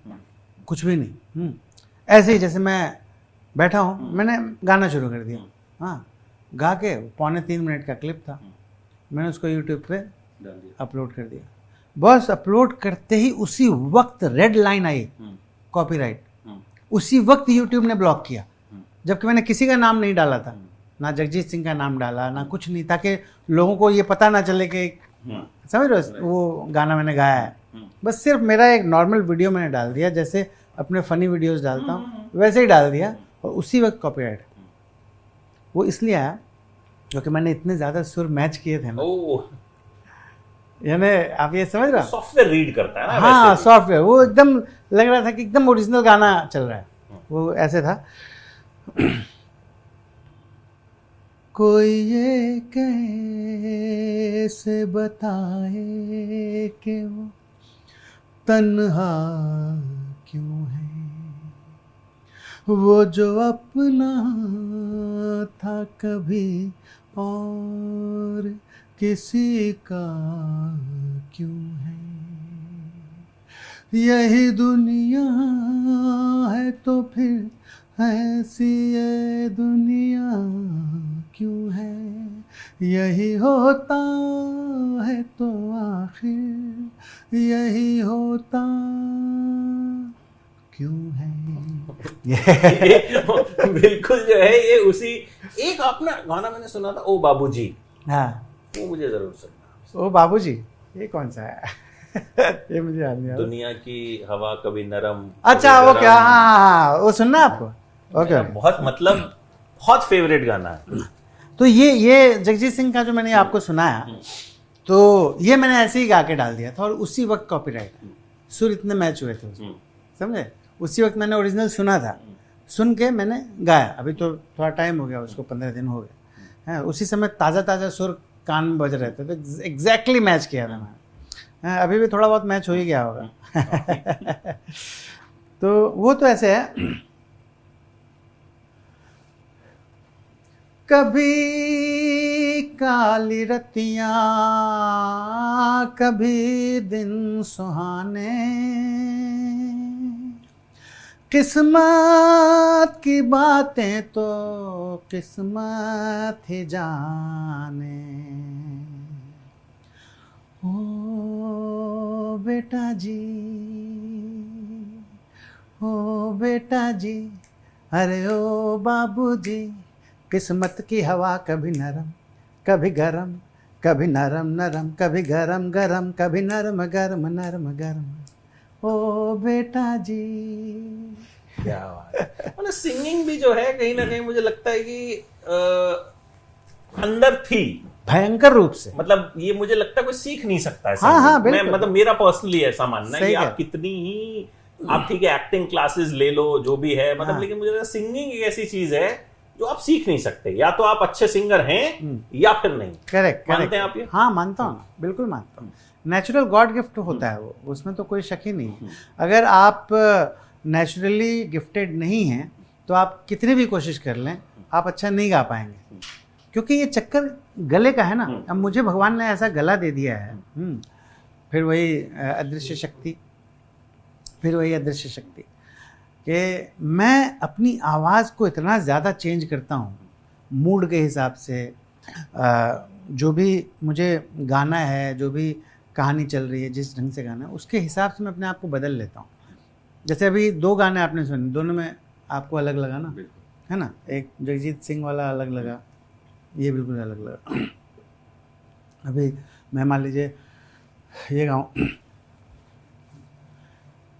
कुछ भी नहीं। ऐसे ही जैसे मैं बैठा हूँ, मैंने गाना शुरू कर दिया। हाँ, गा के 2.25 मिनट का क्लिप था, मैंने उसको यूट्यूब पे अपलोड कर दिया। बस अपलोड करते ही उसी वक्त रेड लाइन आई, कॉपीराइट। उसी वक्त यूट्यूब ने ब्लॉक किया, जबकि मैंने किसी का नाम नहीं डाला था, ना जगजीत सिंह का नाम डाला, ना कुछ नहीं, ताकि लोगों को ये पता ना चले कि समझ रहे हो वो गाना मैंने गाया है। बस सिर्फ मेरा एक नॉर्मल वीडियो मैंने डाल दिया, जैसे अपने फनी वीडियोस डालता हूँ वैसे ही डाल दिया, और उसी वक्त कॉपीराइट। वो इसलिए आया क्योंकि मैंने इतने ज़्यादा सुर मैच किए थे ना, यानी आप ये समझ रहे हो, सॉफ्टवेयर रीड करता है ना। हाँ, सॉफ्टवेयर, वो एकदम लग रहा था कि एकदम ओरिजिनल गाना चल रहा है। वो ऐसे था, कोई ये कैसे बताए कि वो तन्हा क्यों है, वो जो अपना था कभी और किसी का क्यों है। यही दुनिया है तो फिर ऐसी ये दुनिया क्यों है, यही होता है तो आखिर यही होता क्यों है। बिल्कुल जो है ये उसी, एक अपना गाना मैंने सुना था, ओ बाबूजी। हाँ, वो मुझे जरूर सुनना। ओ बाबूजी, ये कौन सा है? ये मुझे याद नहीं आ रहा। दुनिया की हवा कभी नरम। अच्छा, वो क्या, हाँ, वो सुनना आपको? ओके, बहुत, मतलब बहुत फेवरेट गाना है। तो ये जगजीत सिंह का जो मैंने आपको सुनाया, तो ये मैंने ऐसे ही गा के डाल दिया था, और उसी वक्त कॉपीराइट, सुर इतने मैच हुए थे उसमें, समझे? उसी वक्त मैंने ओरिजिनल सुना था, सुन के मैंने गाया। अभी तो थोड़ा टाइम हो गया उसको, 15 दिन हो गए हैं। उसी समय ताज़ा ताज़ा सुर कान में बज रहे थे, तो एग्जैक्टली मैच किया था मैंने। अभी भी थोड़ा बहुत मैच हो ही गया होगा। तो वो तो ऐसे है, कभी काली रतियाँ, कभी दिन सुहाने, किस्मत की बातें तो किस्मत ही जाने। ओ बेटा जी, ओ बेटा जी, अरे ओ बाबूजी, किस्मत की हवा कभी नरम कभी गरम, कभी नरम नरम कभी गरम गरम, कभी नरम गरम नरम गरम। ओ बेटा जी, क्या बात है। मतलब सिंगिंग भी जो है कहीं ना कहीं मुझे लगता है कि अंदर थी भयंकर रूप से। मतलब ये मुझे लगता है कोई सीख नहीं सकता है हाँ, singing। हाँ, मैं बिल्कुल। मतलब मेरा पर्सनली ऐसा मानना है सही कि कह आप कितनी ही आप ठीक है एक्टिंग क्लासेस ले लो जो भी है मतलब हाँ। लेकिन मुझे लगता है सिंगिंग एक ऐसी चीज है जो आप सीख नहीं सकते। या तो आप अच्छे सिंगर हैं या फिर नहीं। करेक्ट, मानते हैं आप ये? हाँ, मानता हूँ, बिल्कुल मानता हूँ। नेचुरल गॉड गिफ्ट होता है वो, उसमें तो कोई शक ही नहीं। अगर आप नेचुरली गिफ्टेड नहीं हैं तो आप कितनी भी कोशिश कर लें आप अच्छा नहीं गा पाएंगे, क्योंकि ये चक्कर गले का है ना। अब मुझे भगवान ने ऐसा गला दे दिया है, फिर वही अदृश्य शक्ति, कि मैं अपनी आवाज़ को इतना ज़्यादा चेंज करता हूँ मूड के हिसाब से। जो भी मुझे गाना है, जो भी कहानी चल रही है, जिस ढंग से गाना है उसके हिसाब से मैं अपने आप को बदल लेता हूँ। जैसे अभी 2 गाने आपने सुने, दोनों में आपको अलग लगा ना, है ना? एक जगजीत सिंह वाला अलग लगा, ये बिल्कुल अलग लगा। अभी मैं मान लीजिए ये गाऊँ,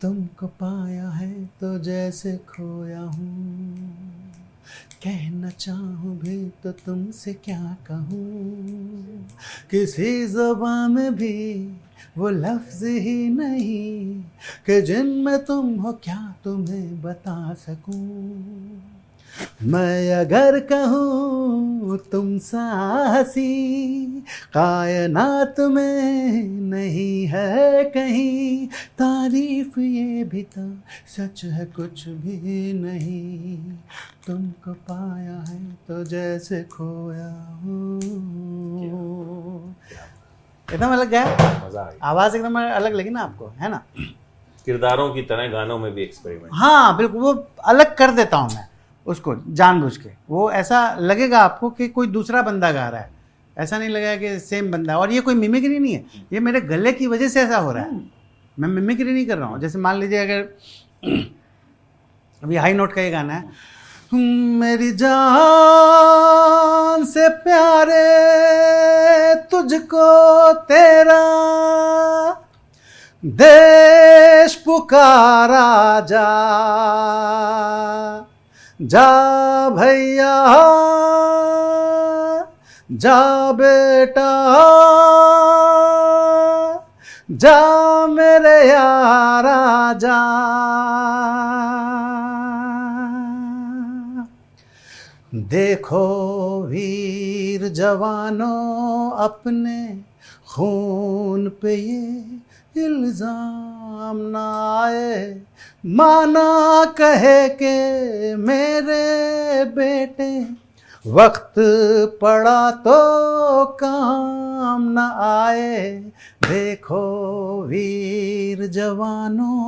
तुमको पाया है तो जैसे खोया हूँ, कहना चाहूँ भी तो तुमसे क्या कहूँ, किसी ज़बान में भी वो लफ्ज़ ही नहीं कि जिनमें तुम हो क्या तुम्हें बता सकूँ। मैं अगर कहूँ तुम सा हंसी कायनात में नहीं है कहीं, तारीफ ये भी तो सच है कुछ भी नहीं, तुमको पाया है तो जैसे खोया हूँ। एकदम अलग है, मजा आ गया। आवाज़ एकदम अलग लगी ना आपको, है ना? किरदारों की तरह गानों में भी एक्सपेरिमेंट। हाँ बिल्कुल, वो अलग कर देता हूँ मैं उसको जानबूझ के। वो ऐसा लगेगा आपको कि कोई दूसरा बंदा गा रहा है, ऐसा नहीं लगेगा कि सेम बंदा है। और ये कोई मिमिक्री नहीं है, ये मेरे गले की वजह से ऐसा हो रहा है। मैं मिमिक्री नहीं कर रहा हूँ। जैसे मान लीजिए अगर अभी हाई नोट का ये गाना है, मेरी जान से प्यारे तुझको तेरा देश पुकारा जा, जा भैया जा बेटा जा मेरे यारा जा। देखो वीर जवानों अपने खून पे ये इल्जाम ना आए, माना कहे के मेरे बेटे वक्त पड़ा तो काम न आए। देखो वीर जवानों,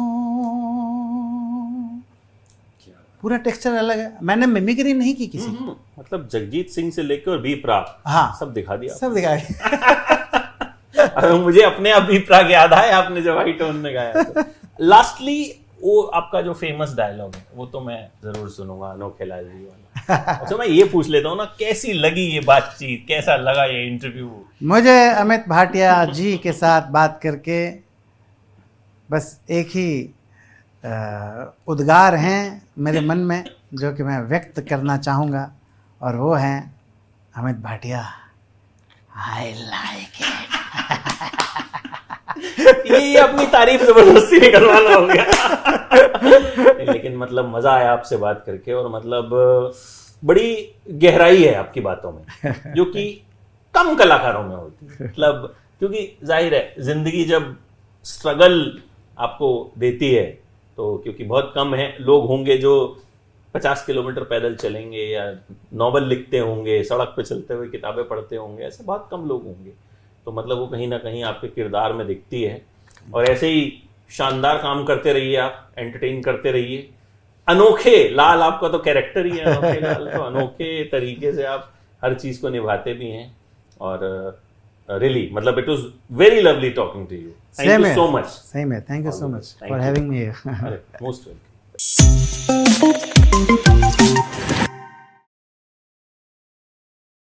पूरा टेक्सचर अलग है। मैंने मिमिक्री नहीं की किसी की। मतलब जगजीत सिंह से लेकर बी प्राक, हाँ सब दिखा दिया, सब दिखा दिया। अरे मुझे अपने आप बी प्राक याद आया आपने जब हाई टोन में गाया तो। लास्टली वो आपका जो फेमस डायलॉग है वो तो मैं जरूर सुनूंगा, अनोखे लाल जी वाला। अच्छा मैं ये पूछ लेता हूँ ना, कैसी लगी ये बातचीत, कैसा लगा ये इंटरव्यू? मुझे अमित भाटिया जी के साथ बात करके बस एक ही उद्गार हैं मेरे मन में जो कि मैं व्यक्त करना चाहूँगा, और वो हैं Amit Bhatia, I like it. ये अपनी तारीफ जबरदस्ती निकलवाना हो गया। लेकिन मतलब मजा आया आपसे बात करके, और मतलब बड़ी गहराई है आपकी बातों में जो कि कम कलाकारों में होती है। मतलब क्योंकि जाहिर है जिंदगी जब स्ट्रगल आपको देती है तो, क्योंकि बहुत कम है लोग होंगे जो 50 किलोमीटर पैदल चलेंगे या नॉवल लिखते होंगे, सड़क पे चलते हुए किताबें पढ़ते होंगे, ऐसे बहुत कम लोग होंगे। तो मतलब वो कहीं ना कहीं आपके किरदार में दिखती है। और ऐसे ही शानदार काम करते रहिए, आप एंटरटेन करते रहिए। अनोखे लाल आपका तो कैरेक्टर ही है, अनोखे लाल, तो अनोखे तरीके से आप हर चीज को निभाते भी हैं। और रियली मतलब it was very lovely talking to you. Thank you so much. Same है, thank you so much for having me here. Most welcome.